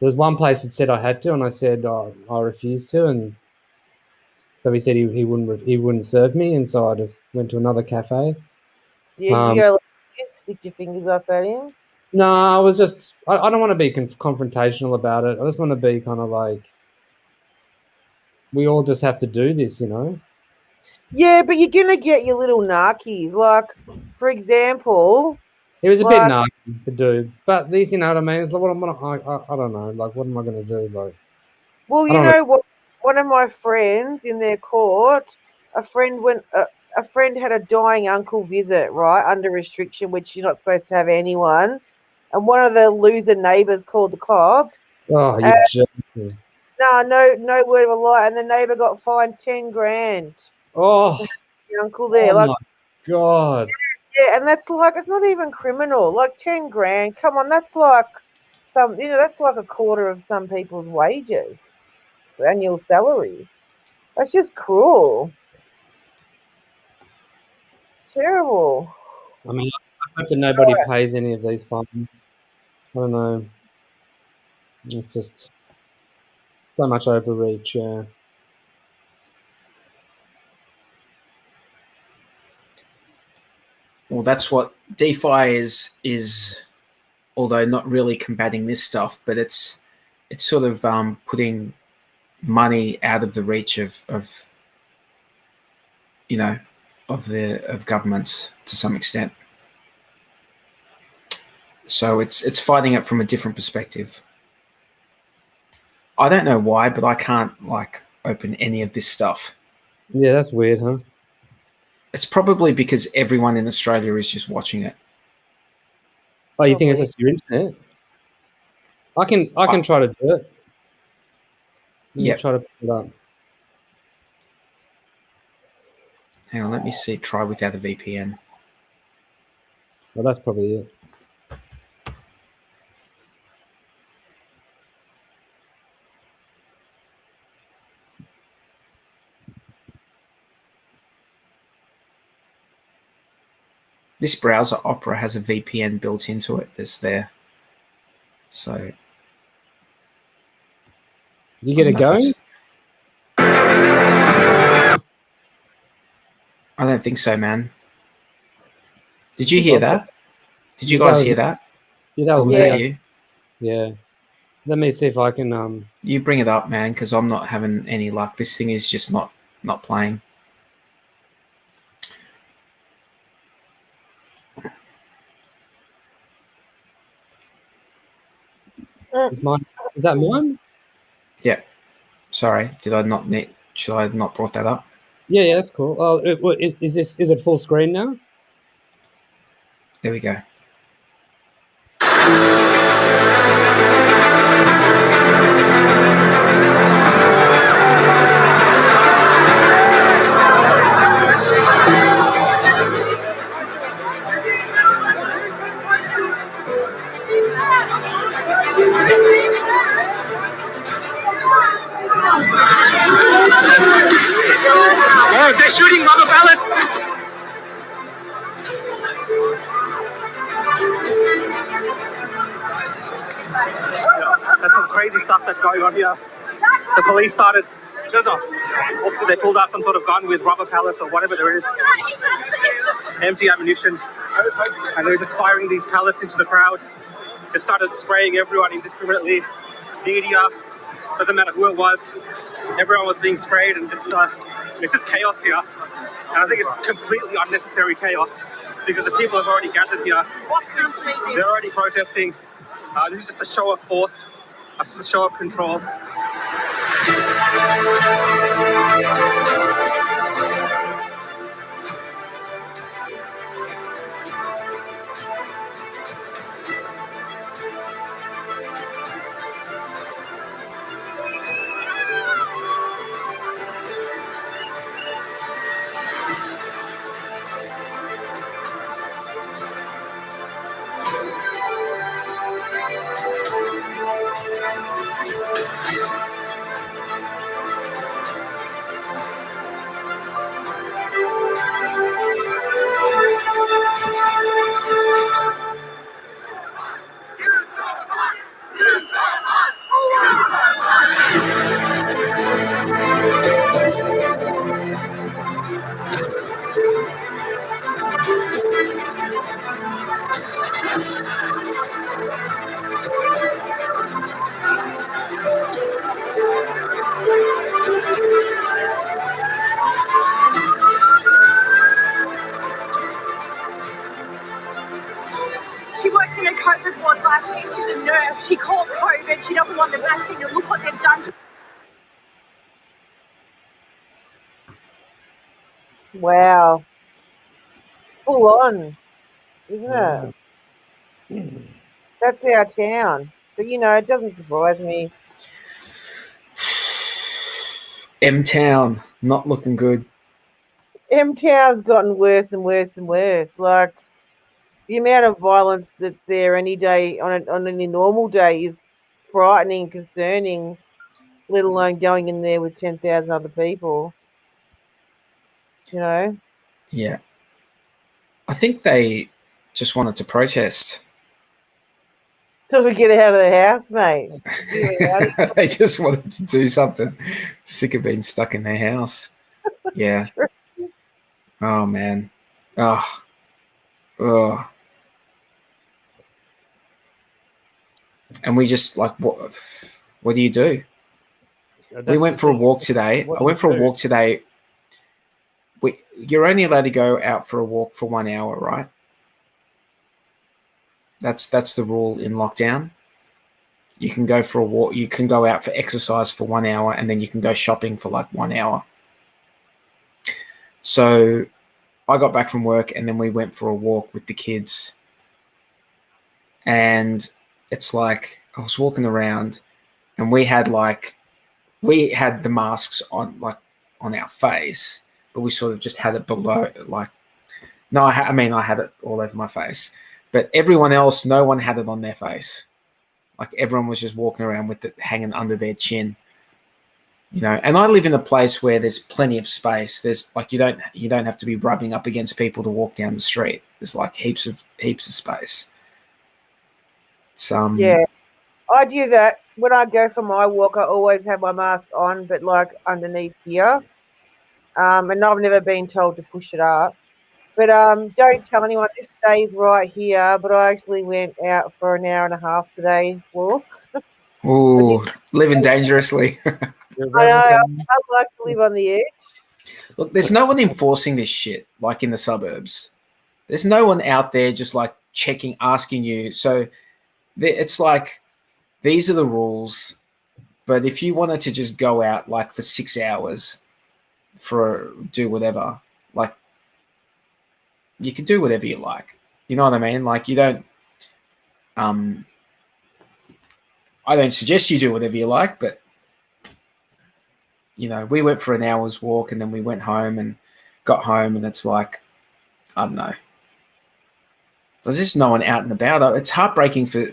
There was one place that said I had to, and I said I refused to, and so he said he wouldn't serve me, and so I just went to another cafe. Yeah. Did you Um, go like this, stick your fingers up at him? no, I was just I don't want to be confrontational about it. I just want to be kind of like we all just have to do this, you know. Yeah, but you're gonna get your little narkies. Like, for example, He was a bit like, narky, the dude, but these, you know what I mean. It's like I don't know. Like, what am I going to do? Like, well, I you don't know. know what? One of my friends in their court, a friend went. A friend had a dying uncle visit, right, under restriction, which you're not supposed to have anyone. And one of the loser neighbors called the cops. Oh, And you're joking. no word of a lie. And the neighbor got fined 10 grand. Oh, The uncle there, oh like, my god. yeah, and that's like, it's not even criminal. Like 10 grand. Come on, that's like that's like a quarter of some people's wages, annual salary. That's just cruel. It's terrible. I mean, I hope that nobody pays any of these fines. I don't know. It's just so much overreach. Yeah. Well, that's what DeFi is. Although not really combating this stuff, but it's sort of putting money out of the reach of of governments to some extent. So it's fighting it from a different perspective. I don't know why, but I can't like open any of this stuff. Yeah, that's weird, huh? It's probably because everyone in Australia is just watching it. Oh, you think it's Probably. just your internet? I can try to do it. Let me Yeah. try to put it up. Hang on, let me see. Try without a VPN. Well, that's probably it. This browser Opera has a VPN built into it. That's there. So Did you get I it don't know if going? I don't think so, man. Did you hear that? Did you Yeah, guys hear that? Yeah, that Or was was me. that you? Yeah. Let me see if I can. You bring it up, man, because I'm not having any luck. This thing is just not playing. Is that mine? Yeah. Sorry. Should I not brought that up? Yeah, that's cool. Oh, is it full screen now? There we go. Oh, they're shooting rubber pellets! There's some crazy stuff that's going on here. The police started. They pulled out some sort of gun with rubber pellets or whatever there is. Empty ammunition. And they're just firing these pellets into the crowd. They started spraying everyone indiscriminately. Media, doesn't matter who it was. Everyone was being sprayed and just it's just chaos here. And I think it's completely unnecessary chaos because the people have already gathered here. They're already protesting. This is just a show of force, a show of control. She worked in a COVID ward last week. She's a nurse. She caught COVID. She doesn't want the vaccine. And look what they've done. Wow. Full on, isn't it? That's our town. But, it doesn't surprise me. M-Town, not looking good. M-Town's gotten worse and worse and worse. Like, the amount of violence that's there any day on any normal day is frightening, concerning, let alone going in there with 10,000 other people. Yeah. I think they just wanted to protest. Till we get out of the house, mate. They just wanted to do something. Sick of being stuck in their house. Yeah. Oh, man. Oh. And we just what do you do? We went for a walk today. I went for a walk today. You're only allowed to go out for a walk for 1 hour, right? That's the rule in lockdown. You can go for a walk. You can go out for exercise for 1 hour, and then you can go shopping for 1 hour. So I got back from work, and then we went for a walk with the kids. And it's I was walking around, and we had the masks on on our face, but we sort of just had it below. No, I had it all over my face, but everyone else, no one had it on their face. Everyone was just walking around with it hanging under their chin. And I live in a place where there's plenty of space. There's like you don't have to be rubbing up against people to walk down the street. There's like heaps of space. It's Yeah, I do that when I go for my walk. I always have my mask on, but like underneath here. And I've never been told to push it up. But don't tell anyone. This stays right here. But I actually went out for an hour and a half today walk. Ooh, living dangerously. I know. I like to live on the edge. Look, there's no one enforcing this shit like in the suburbs. There's no one out there just like checking, asking you. So it's like these are the rules. But if you wanted to just go out like for 6 hours do whatever, like you can do whatever you like. You know what I mean? Like you don't. I don't suggest you do whatever you like, but we went for an hour's walk and then we went home and got home, and it's like, I don't know. There's just no one out and about. It's heartbreaking for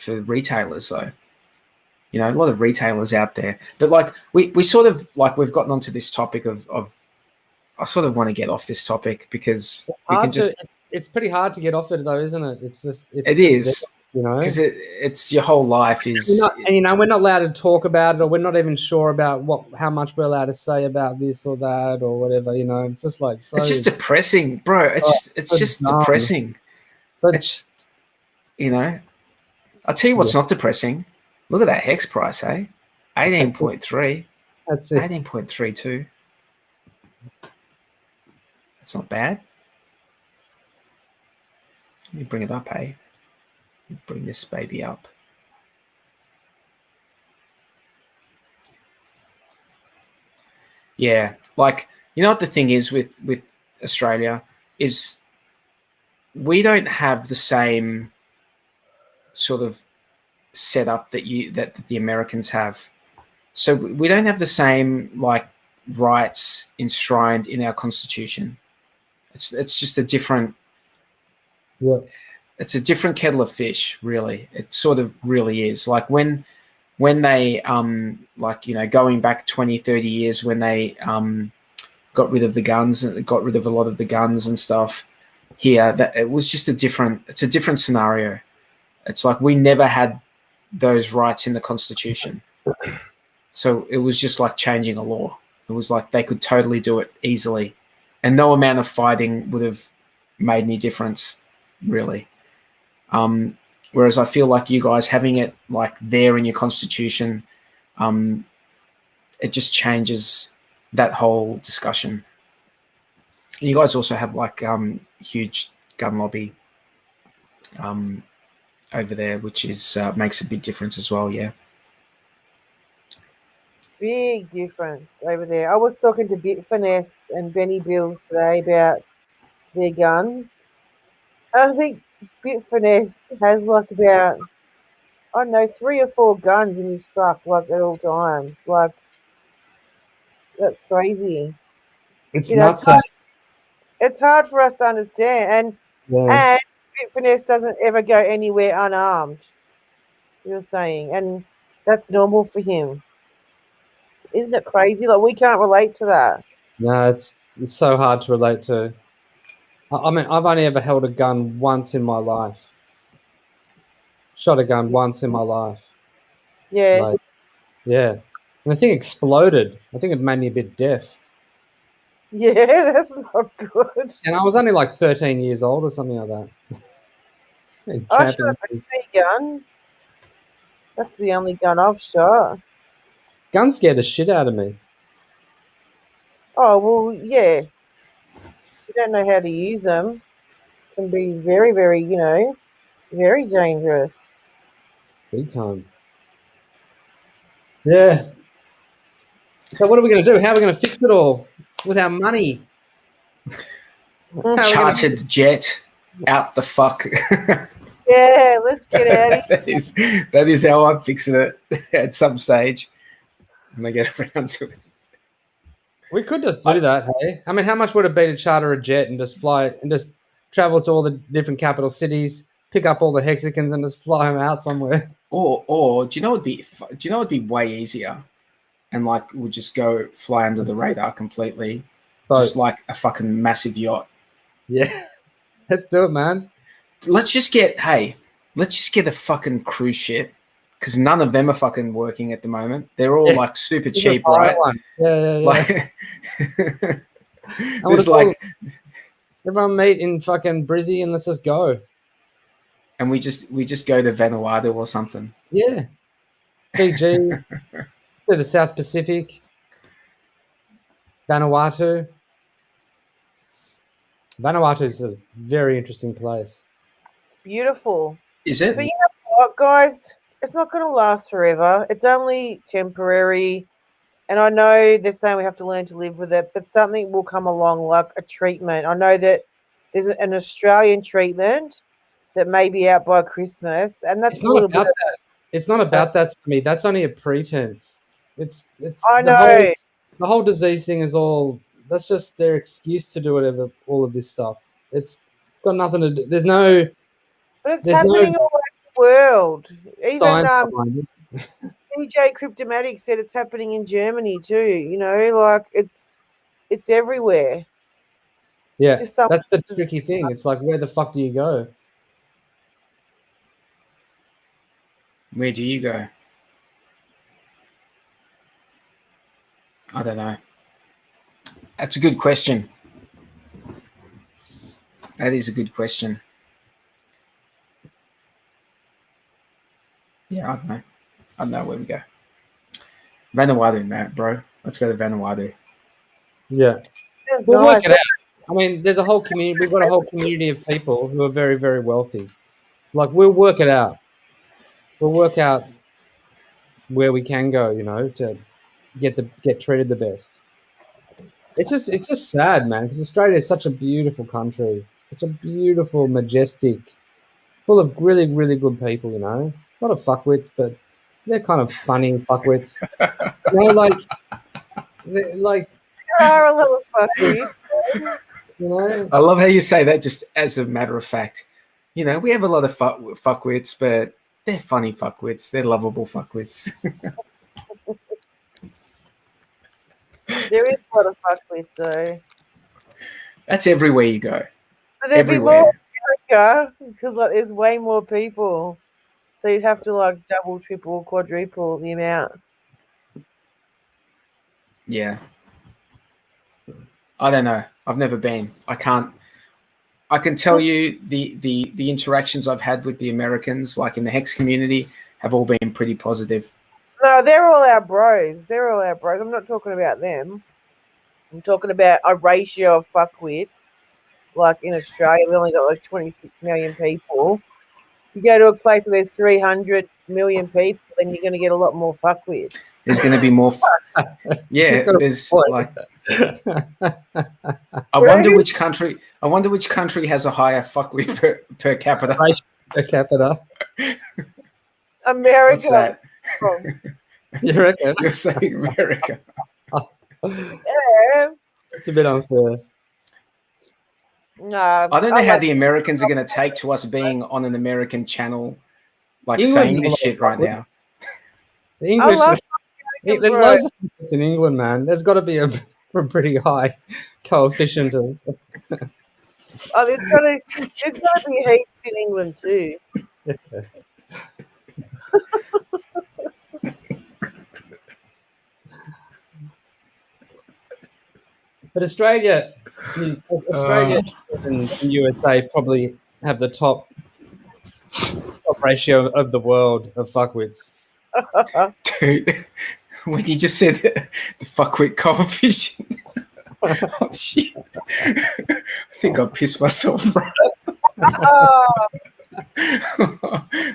retailers, though. A lot of retailers out there. But like we sort of like we've gotten onto this topic of I sort of want to get off this topic because we can just. It's pretty hard to get off it, though, isn't it? It is. Because it's your whole life is, we're not allowed to talk about it, or we're not even sure about how much we're allowed to say about this or that or whatever. It's just like so. It's just depressing, bro. It's just depressing. But, it's I'll tell you what's not depressing. Look at that hex price, 18.3. That's it. 18.32. That's not bad. Let me bring it up, Bring this baby up. Yeah, like what the thing is with Australia is we don't have the same sort of setup that the Americans have. So we don't have the same like rights enshrined in our constitution. It's just a different. Yeah. It's a different kettle of fish, really. It sort of really is. Like when they, going back 20, 30 years when they got rid of the guns, got rid of a lot of the guns and stuff here, that it was just it's a different scenario. It's like we never had those rights in the Constitution. So it was just like changing a law. It was like they could totally do it easily. And no amount of fighting would have made any difference, really. Whereas I feel like you guys having it like there in your constitution, it just changes that whole discussion. You guys also have like huge gun lobby over there, which is makes a big difference as well. Yeah, Big difference over there. I was talking to Bitfinesse and Benny Bills today about their guns. I think Bitfinesse has like about, I don't know, 3 or 4 guns in his truck, like at all times. Like, that's crazy. It's nuts. It's hard for us to understand. And Bitfinesse doesn't ever go anywhere unarmed, you're saying. And that's normal for him. Isn't it crazy? Like, we can't relate to that. No, it's so hard to relate to. I mean, I've only ever held a gun once in my life. Shot a gun once in my life. Yeah. Yeah. And the thing exploded. I think it made me a bit deaf. Yeah, that's not good. And I was only like 13 years old or something like that. I shot a BB gun. That's the only gun I've shot. Guns scare the shit out of me. Oh, well, yeah. You don't know how to use them. It can be very, very, very dangerous. Big time. Yeah. So what are we going to do? How are we going to fix it all with our money? Chartered jet out the fuck. Yeah, let's get out of here. That is how I'm fixing it at some stage when I get around to it. We could just do that, hey? I mean, how much would it be to charter a jet and just fly and just travel to all the different capital cities, pick up all the hexagons and just fly them out somewhere? Or do you know it'd be way easier? and like would just go fly under the radar completely, Boat. just like a fucking massive yacht. Yeah, let's do it, man. Let's just get a fucking cruise ship, because none of them are fucking working at the moment. They're all like super cheap, right? One. Yeah. Like, I there's like, everyone meet in fucking Brizzy and let's just go. and we just go to Vanuatu or something. Yeah, Fiji, to the South Pacific, Vanuatu. Vanuatu is a very interesting place. Beautiful. Is it? But you know what, guys? It's not going to last forever. It's only temporary. And I know they're saying we have to learn to live with it, but something will come along like a treatment. I know that there's an Australian treatment that may be out by Christmas, and that's It's a not little about bit. that. It's not about that to me. That's only a pretense. It's. I the know. the whole disease thing is all. That's just their excuse to do whatever. All of this stuff. It's got nothing to do. There's no. But it's There's happening no all over the world. Even science behind it. DJ Cryptomatic said it's happening in Germany too. You know, like it's everywhere. Yeah, Just something that's the tricky thing. It's like, where the fuck do you go? Where do you go? I don't know. That's a good question. That is a good question. Yeah, I don't know. I don't know where we go. Vanuatu, bro. Let's go to Vanuatu. Yeah, we'll work it out. I mean, there's a whole community. We've got a whole community of people who are very, very wealthy. Like, we'll work it out. We'll work out where we can go, you know, to get treated the best. It's just sad, man, because Australia is such a beautiful country, such a beautiful, majestic, full of really, really good people, you know. A lot of fuckwits, but they're kind of funny fuckwits. You know, like There are a lot of fuckers. you know. I love how you say that just as a matter of fact. You know, we have a lot of fuckwits, but they're funny fuckwits. They're lovable fuckwits. There is a lot of fuckwits though. That's everywhere you go. But there'd be Everywhere. more in America because like there's way more people. So you'd have to like double, triple, quadruple the amount. Yeah. I don't know. I've never been. I can't. I can tell you the interactions I've had with the Americans, like in the Hex community, have all been pretty positive. No, they're all our bros. They're all our bros. I'm not talking about them. I'm talking about a ratio of fuckwits. Like in Australia, we only got like 26 million people. You go to a place where there's 300 million people, then you're going to get a lot more fuckwits. There's going to be more. Yeah, there's like. I wonder which country has a higher fuckwit per capita. Per capita. America. What's that? You reckon? You're saying America. Yeah. It's a bit unfair. No, I don't know how the Americans are going to take to us being on an American channel, like saying this shit right now. The English. I love There's loads of fuckwits in England, man. There's got to be a pretty high coefficient of. there's got to be heaps in England too. But Australia and USA probably have the top ratio of the world of fuckwits. Dude, when you just said the fuckwit coefficient, oh shit! I think I pissed myself, bro.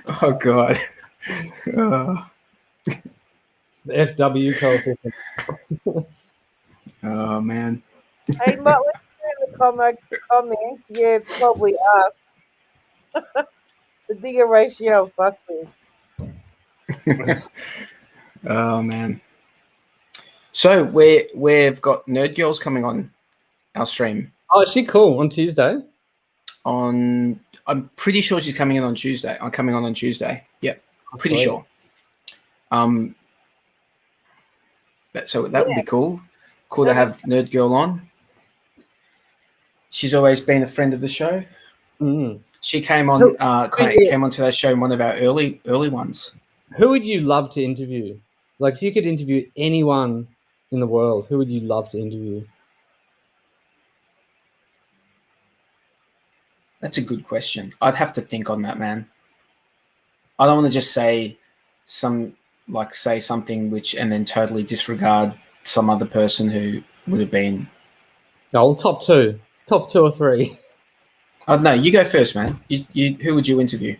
Oh god. The FW coefficient. Oh man. Hey, Matt, let's put in the comments. Yeah, it's probably us. The bigger ratio of fuckers. Oh man. So we've got Nerd Girls coming on our stream. Oh, is she cool on Tuesday? I'm pretty sure she's coming in on Tuesday. I'm coming on Tuesday. Yep. I'm pretty sure. So that would be cool. Cool to have Nerd Girl on. She's always been a friend of the show. Mm. She came on, came onto that show in one of our early ones. Who would you love to interview? Like, if you could interview anyone in the world, who would you love to interview? That's a good question. I'd have to think on that, man. I don't want to just say something which and then totally disregard some other person who would have been. No, well, top two or three. I don't know. You go first, man. Who would you interview?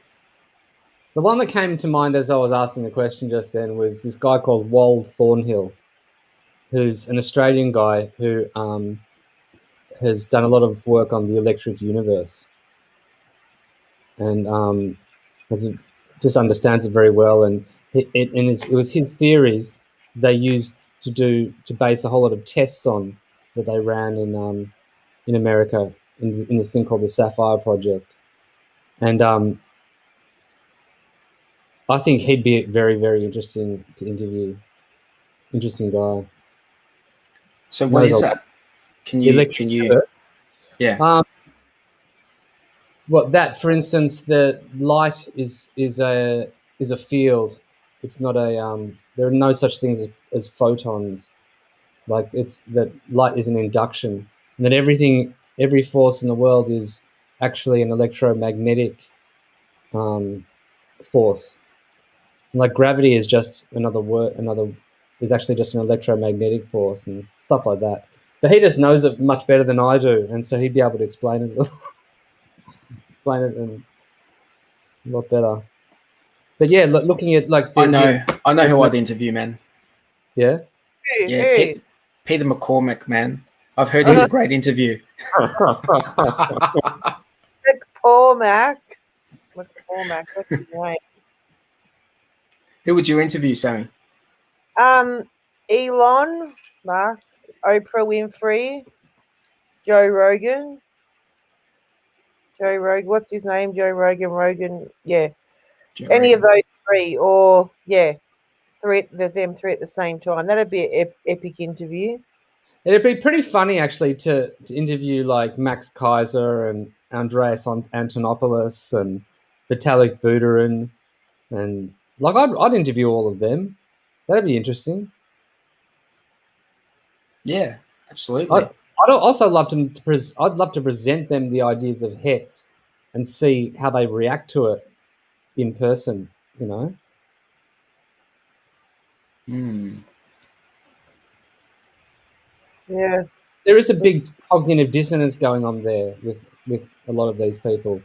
The one that came to mind as I was asking the question just then was this guy called Wald Thornhill, who's an Australian guy who has done a lot of work on the electric universe, and just understands it very well. And it was his theories they used to base a whole lot of tests on that they ran in America in this thing called the Sapphire Project, and I think he'd be very, very interesting to interview. Interesting guy. So what is that? Can you? Yeah. Well, that, for instance, the light is a field. It's not a. There are no such things as photons. Like, it's that light is an induction, and that every force in the world is actually an electromagnetic force. Like, gravity is just is actually just an electromagnetic force and stuff like that. But he just knows it much better than I do, and so he'd be able to explain it a lot better. But yeah, looking at like I know who I'd interview, man. Yeah. Yeah, Peter McCormack, man. I've heard he's a great interview. McCormack, what's his name? Who would you interview, Sammy? Elon Musk, Oprah Winfrey, Joe Rogan. What's his name? Joe Rogan. Yeah. Any of those three, or them three at the same time. That'd be an epic interview. It'd be pretty funny, actually, to interview like Max Kaiser and Andreas Antonopoulos and Vitalik Buterin, and like I'd interview all of them. That'd be interesting. Yeah, absolutely. I'd also love I'd love to present them the ideas of Hex and see how they react to it in person. You know. Yeah. There is a big cognitive dissonance going on there with a lot of these people,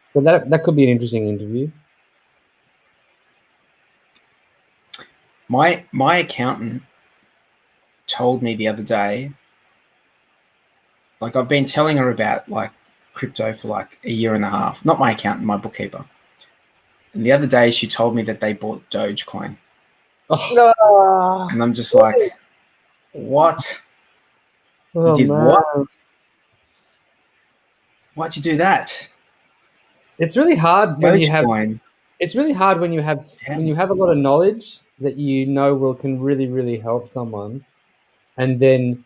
so that could be an interesting interview. My accountant told me the other day, like, I've been telling her about like crypto for like a year and a half. Not my accountant, my bookkeeper. And the other day she told me that they bought Dogecoin. Oh. And I'm just like, what? Oh, you did man. what? Why'd you do that? It's really hard when you have. Dogecoin. It's really hard when you have a lot of knowledge that can really, really help someone, and then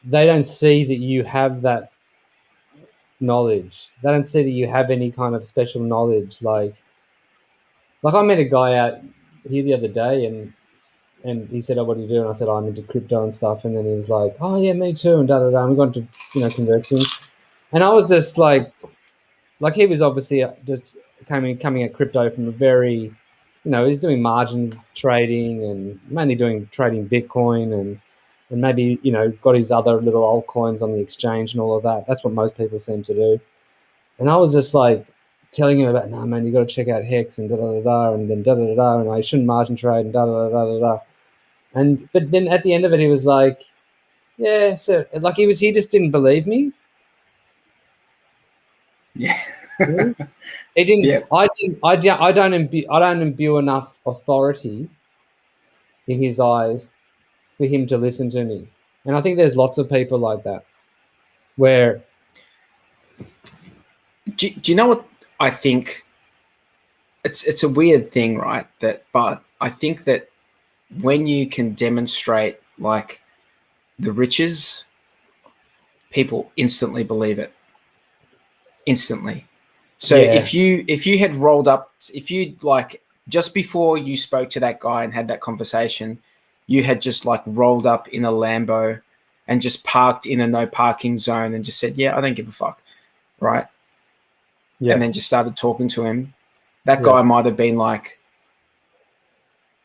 they don't see that you have that knowledge. They don't see that you have any kind of special knowledge. Like I met a guy out here the other day, and he said, "Oh, what do you do?" And I said, "Oh, I'm into crypto and stuff." And then he was like, "Oh yeah, me too." And I'm going to convert things. And I was just like he was obviously just coming at crypto from a very, he's doing margin trading and mainly trading Bitcoin and maybe, got his other little altcoins on the exchange and all of that. That's what most people seem to do. And I was just like telling him about, no, man, you got to check out Hex and da-da-da-da and then da-da-da-da and I shouldn't margin trade and da-da-da-da-da. But then at the end of it, he was like, yeah, so like he just didn't believe me. Yeah. He didn't. Yeah. I don't imbue enough authority in his eyes for him to listen to me. And I think there's lots of people like that. Where do you know what I think? It's a weird thing, right? But I think that when you can demonstrate like the riches, people instantly believe it. Instantly. So Yeah. if you had rolled up, if you like just before you spoke to that guy and had that conversation, you had just like rolled up in a Lambo and just parked in a no parking zone and just said, yeah, I don't give a fuck, right? Yeah. And then just started talking to him, that Yeah. guy might have been like,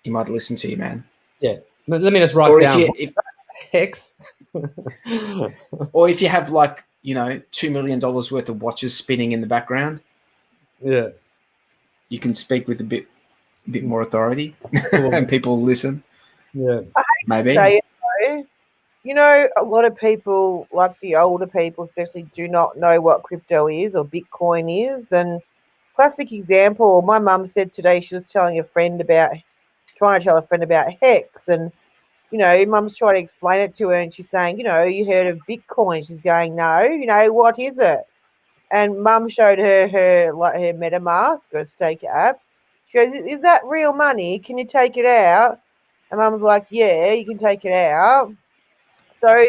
he might listen to you, man. Yeah. But let me just write Or down if hex. or if you have like, you know, $2 million worth of watches spinning in the background, Yeah. you can speak with a bit more authority Cool. and people will listen. Yeah. Maybe. Say it, though. You know, a lot of people, like the older people especially, do not know what crypto is or Bitcoin is. And classic example, my mum said today she was trying to tell a friend about Hex. And, you know, mum's trying to explain it to her and she's saying, you know, you heard of Bitcoin? She's going, no, you know, what is it? And mum showed her her MetaMask or Stake app. She goes, is that real money? Can you take it out? And mum's like, yeah, you can take it out. So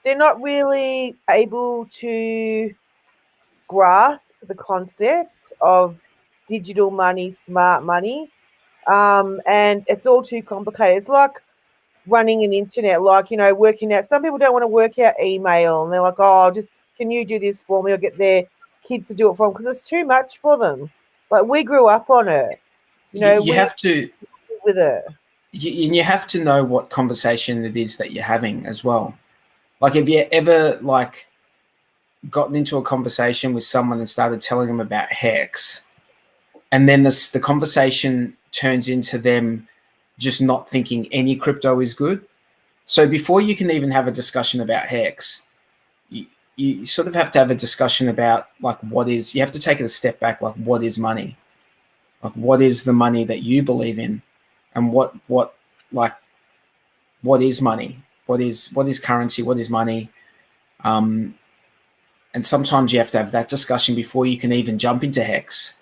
they're not really able to grasp the concept of digital money, smart money. And it's all too complicated. It's like running an internet, like, you know, working out. Some people don't want to work out email and they're like, oh, just can you do this for me or get their kids to do it for them because it's too much for them. Like we grew up on it. You know, you have to with it. you have to know what conversation it is that you're having as well. Like, have you ever like gotten into a conversation with someone and started telling them about Hex, and then the conversation turns into them just not thinking any crypto is good? So before you can even have a discussion about Hex, you sort of have to have a discussion about like you have to take it a step back, like what is money? Like what is the money that you believe in? And what is money? What is currency? What is money? And sometimes you have to have that discussion before you can even jump into Hex.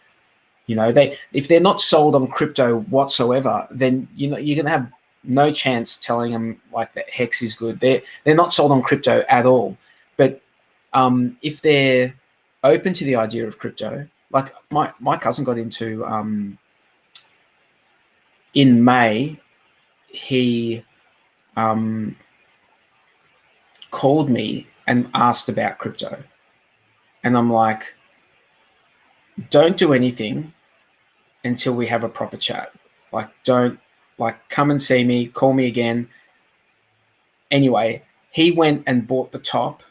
You know, if they're not sold on crypto whatsoever, then you're going to have no chance telling them like that Hex is good. They're not sold on crypto at all. But if they're open to the idea of crypto, like my cousin got into in May, he called me and asked about crypto. And I'm like, don't do anything until we have a proper chat. Like, don't, like, come and see me, call me again. Anyway, he went and bought the top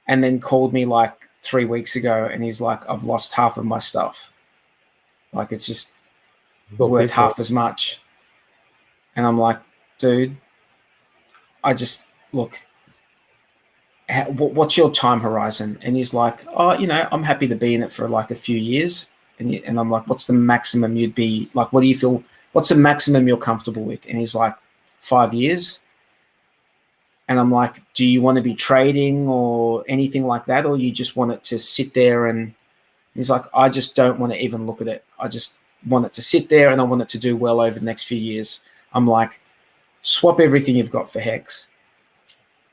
and then called me like 3 weeks ago and he's like, I've lost half of my stuff. Like, it's just worth half as much. And I'm like, dude, look, what's your time horizon? And he's like, oh, you know, I'm happy to be in it for like a few years. And I'm like, what's the maximum you'd be like? What do you feel? What's the maximum you're comfortable with? And he's like, 5 years. And I'm like, do you want to be trading or anything like that? Or you just want it to sit there? And he's like, I just don't want to even look at it. I just want it to sit there and I want it to do well over the next few years. I'm like, swap everything you've got for Hex.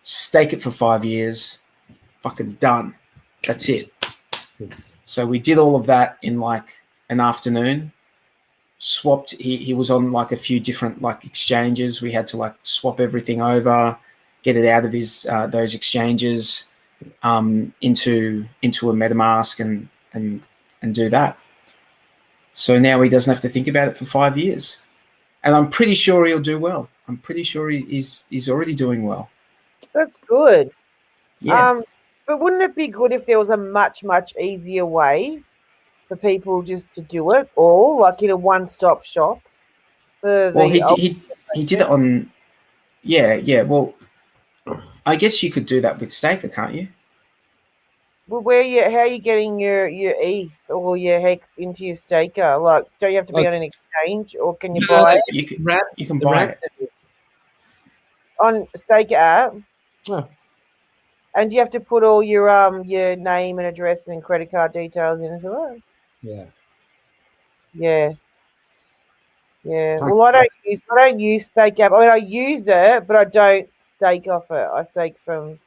Stake it for 5 years. Fucking done. That's it. So we did all of that in like an afternoon. Swapped. He was on like a few different like exchanges. We had to like swap everything over, get it out of his those exchanges into a MetaMask and do that. So now he doesn't have to think about it for 5 years, and I'm pretty sure he'll do well. I'm pretty sure he's already doing well. That's good. Yeah. But wouldn't it be good if there was a much, much easier way for people just to do it all, like in a one-stop shop? Well, he did it on, yeah. Well, I guess you could do that with Staker, can't you? Well, how are you getting your ETH or your Hex into your Staker? Like, don't you have to be on an exchange, or can you buy it? You can buy it on Staker app? Oh. And you have to put all your name and address and credit card details in as well. Yeah. Yeah. Well, I don't use stake app. I mean, I use it, but I don't stake off it. I stake from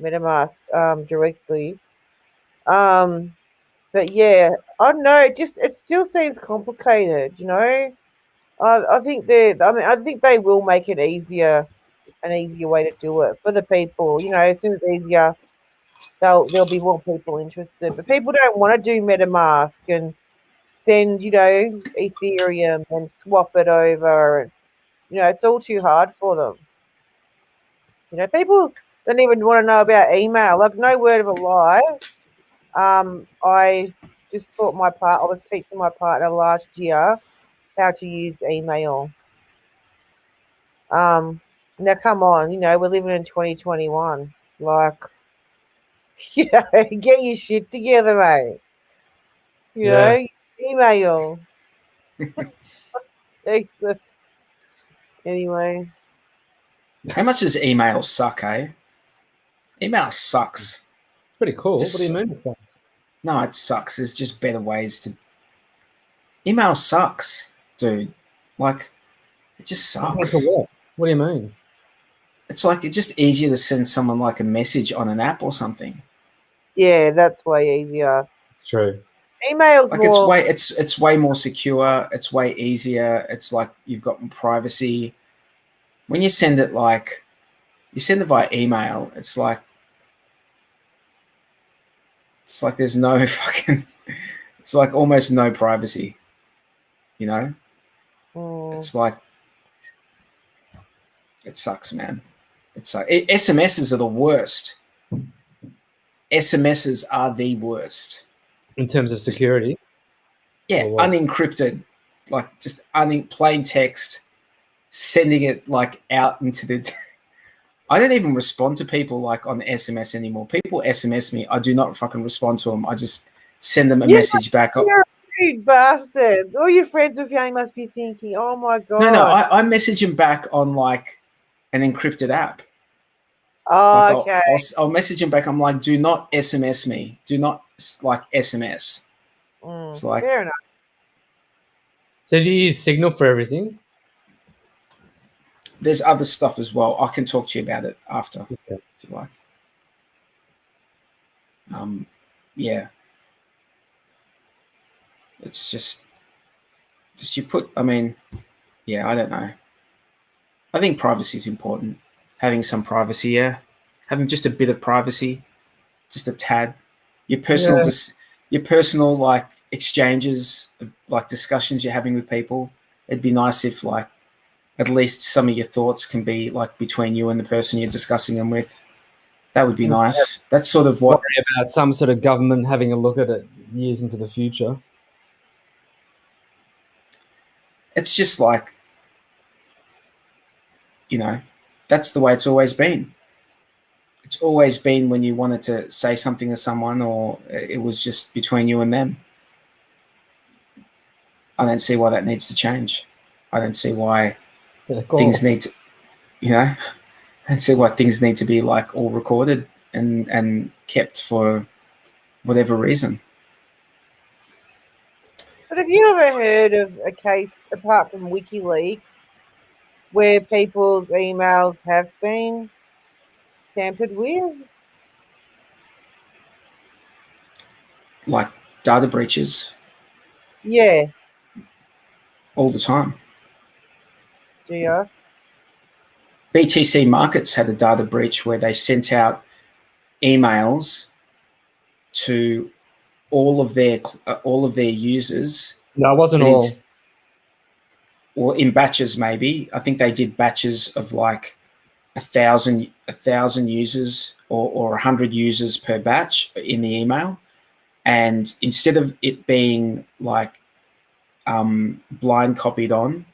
MetaMask directly. But yeah, I don't know. It still seems complicated. I think I think they will make it an easier way to do it for the people. As soon as it's easier, there'll be more people interested. But people don't want to do MetaMask and send Ethereum and swap it over, and it's all too hard for them. People don't even want to know about email. Like, no word of a lie. I just taught I was teaching my partner last year how to use email. Now come on, we're living in 2021. Like, get your shit together, mate. Email. Jesus. Anyway. How much does email suck, eh? Email sucks. It's pretty cool. Just- What do you mean it sucks? No, it sucks. There's just better ways to. Email sucks, dude. Like, it just sucks. What do you mean? It's like it's just easier to send someone like a message on an app or something. Yeah, that's way easier. It's true. Email's Like more. it's way more secure. It's way easier. It's like you've got privacy. When you send it via email, it's like there's no fucking. It's like almost no privacy. It's like it sucks, man. It's like SMSs are the worst. SMSs are the worst. In terms of security? Yeah, unencrypted, like just plain text, sending it like out into the. I don't even respond to people like on SMS anymore. People SMS me, I do not fucking respond to them. I just send them a message back. You're a rude bastard. All your friends with you must be thinking, "Oh my god." No, I message them back on like an encrypted app. Oh, like okay. I'll message them back. I'm like, do not SMS me. Do not like SMS. It's like, fair enough. So do you use Signal for everything? There's other stuff as well. I can talk to you about it after, if you like. Yeah. It's just you put. I mean, yeah. I don't know. I think privacy is important. Having some privacy, yeah. Having just a bit of privacy, just a tad. Your personal like exchanges, like discussions you're having with people. It'd be nice if like at least some of your thoughts can be like between you and the person you're discussing them with. That would be nice. That's sort of what. Worry about some sort of government having a look at it years into the future. It's just like, that's the way it's always been. It's always been when you wanted to say something to someone or it was just between you and them. I don't see why that needs to change. I don't see why things need to, I don't see why things need to be like all recorded and kept for whatever reason. But have you ever heard of a case, apart from WikiLeaks, where people's emails have been tampered with? Like data breaches? Yeah. All the time. Do you? BTC Markets had a data breach where they sent out emails to all of their users. No, it wasn't all. Or in batches, maybe. I think they did batches of like 1,000 users or 100 users per batch in the email. And instead of it being like blind copied on,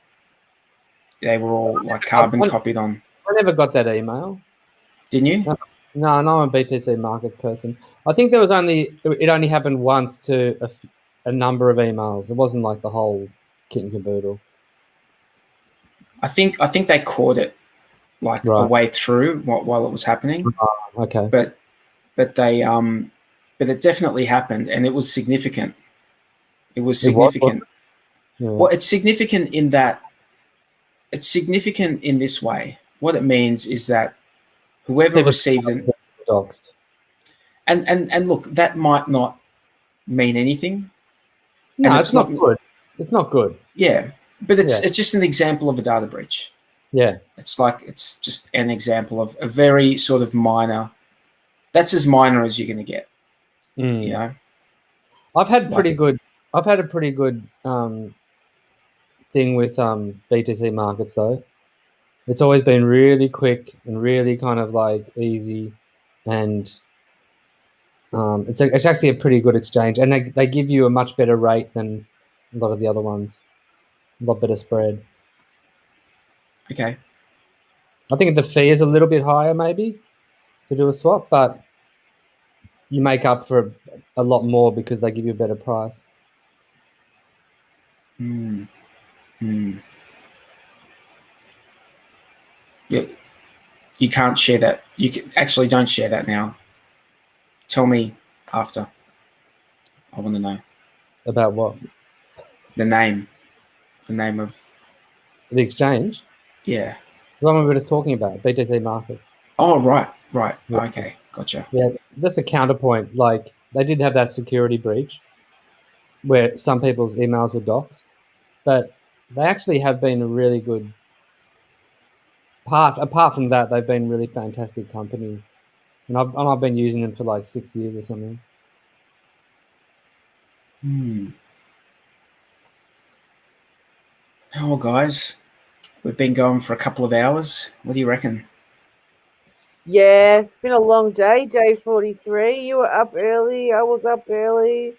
they were all like carbon copied on. I never got that email. Didn't you? No, I'm a BTC Markets person. I think it only happened once to a number of emails. It wasn't like the whole kit and caboodle. I think they caught it like a way through while it was happening. Okay. But it definitely happened and it was significant. It was significant. Yeah. Well, it's significant in that it's significant in this way. What it means is that whoever People received it, doxed. and look, that might not mean anything. No, And it's not good. It's not good. Yeah, but it's Yeah. just an example of a data breach. Yeah. It's just an example of a very sort of minor. That's as minor as you're going to get. Mm. You know, I've had a pretty Like good thing with BTC markets though. It's always been really quick and really kind of like easy, and it's actually a pretty good exchange, and they give you a much better rate than a lot of the other ones. A lot better spread. Okay. I think the fee is a little bit higher maybe to do a swap, but you make up for a lot more because they give you a better price. Hmm. Yeah. You can't share that. Actually don't share that now. Tell me after. I want to know About what? the name of. The exchange? Yeah. The one we were just talking about, BTC markets. Oh, right. Yeah. Okay, gotcha. Yeah, that's a counterpoint. Like they did have that security breach where some people's emails were doxed, but they actually have been a really good apart from that, they've been really fantastic company. And I've been using them for like 6 years or something. Oh, guys, we've been going for a couple of hours. What do you reckon? Yeah, it's been a long day, day 43. You were up early. I was up early.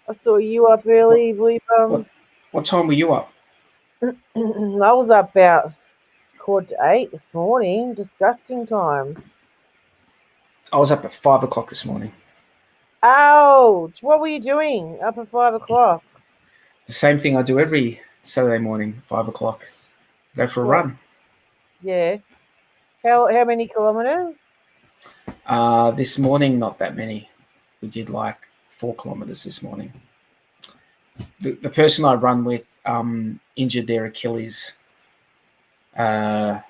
I saw you up early. What time were you up? I was up about 8:15 this morning. Disgusting time. I was up at 5 o'clock this morning. Ouch! What were you doing up at 5 o'clock? The same thing I do every Saturday morning, 5 o'clock. Go for a run. Yeah. How many kilometers? This morning, not that many. We did like 4 kilometers this morning. The person I run with injured their Achilles probably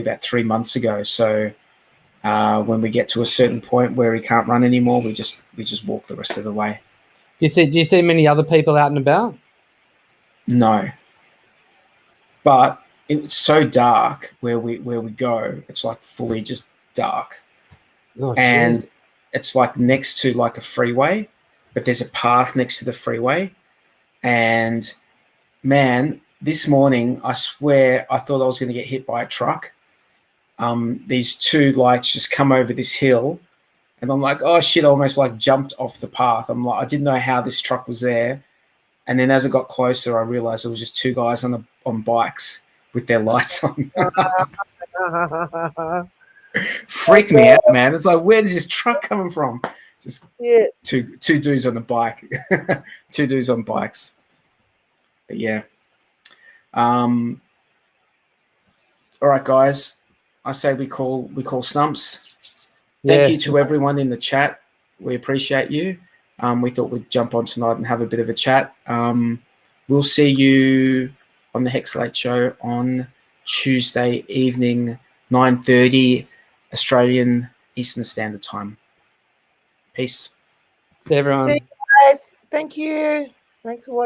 about 3 months ago. So when we get to a certain point where he can't run anymore, we just walk the rest of the way. Do you see many other people out and about? No, but it's so dark where we go. It's like fully just dark, and geez. it's like next to like a freeway, but there's a path next to the freeway. And man, this morning I swear I thought I was going to get hit by a truck. These two lights just come over this hill, and I'm like, oh shit! I almost like jumped off the path. I'm like, I didn't know how this truck was there. And then as I got closer, I realized it was just two guys on bikes with their lights on. Freaked me out, man. It's like, where is this truck coming from? Just two dudes on the bike, two dudes on bikes. But yeah. All right, guys. I say we call stumps. Thank you to everyone in the chat. We appreciate you. We thought we'd jump on tonight and have a bit of a chat. We'll see you on the Hex Late Show on Tuesday evening, 9:30 Australian Eastern Standard Time. Peace. See everyone. See you guys. Thank you. Thanks for watching.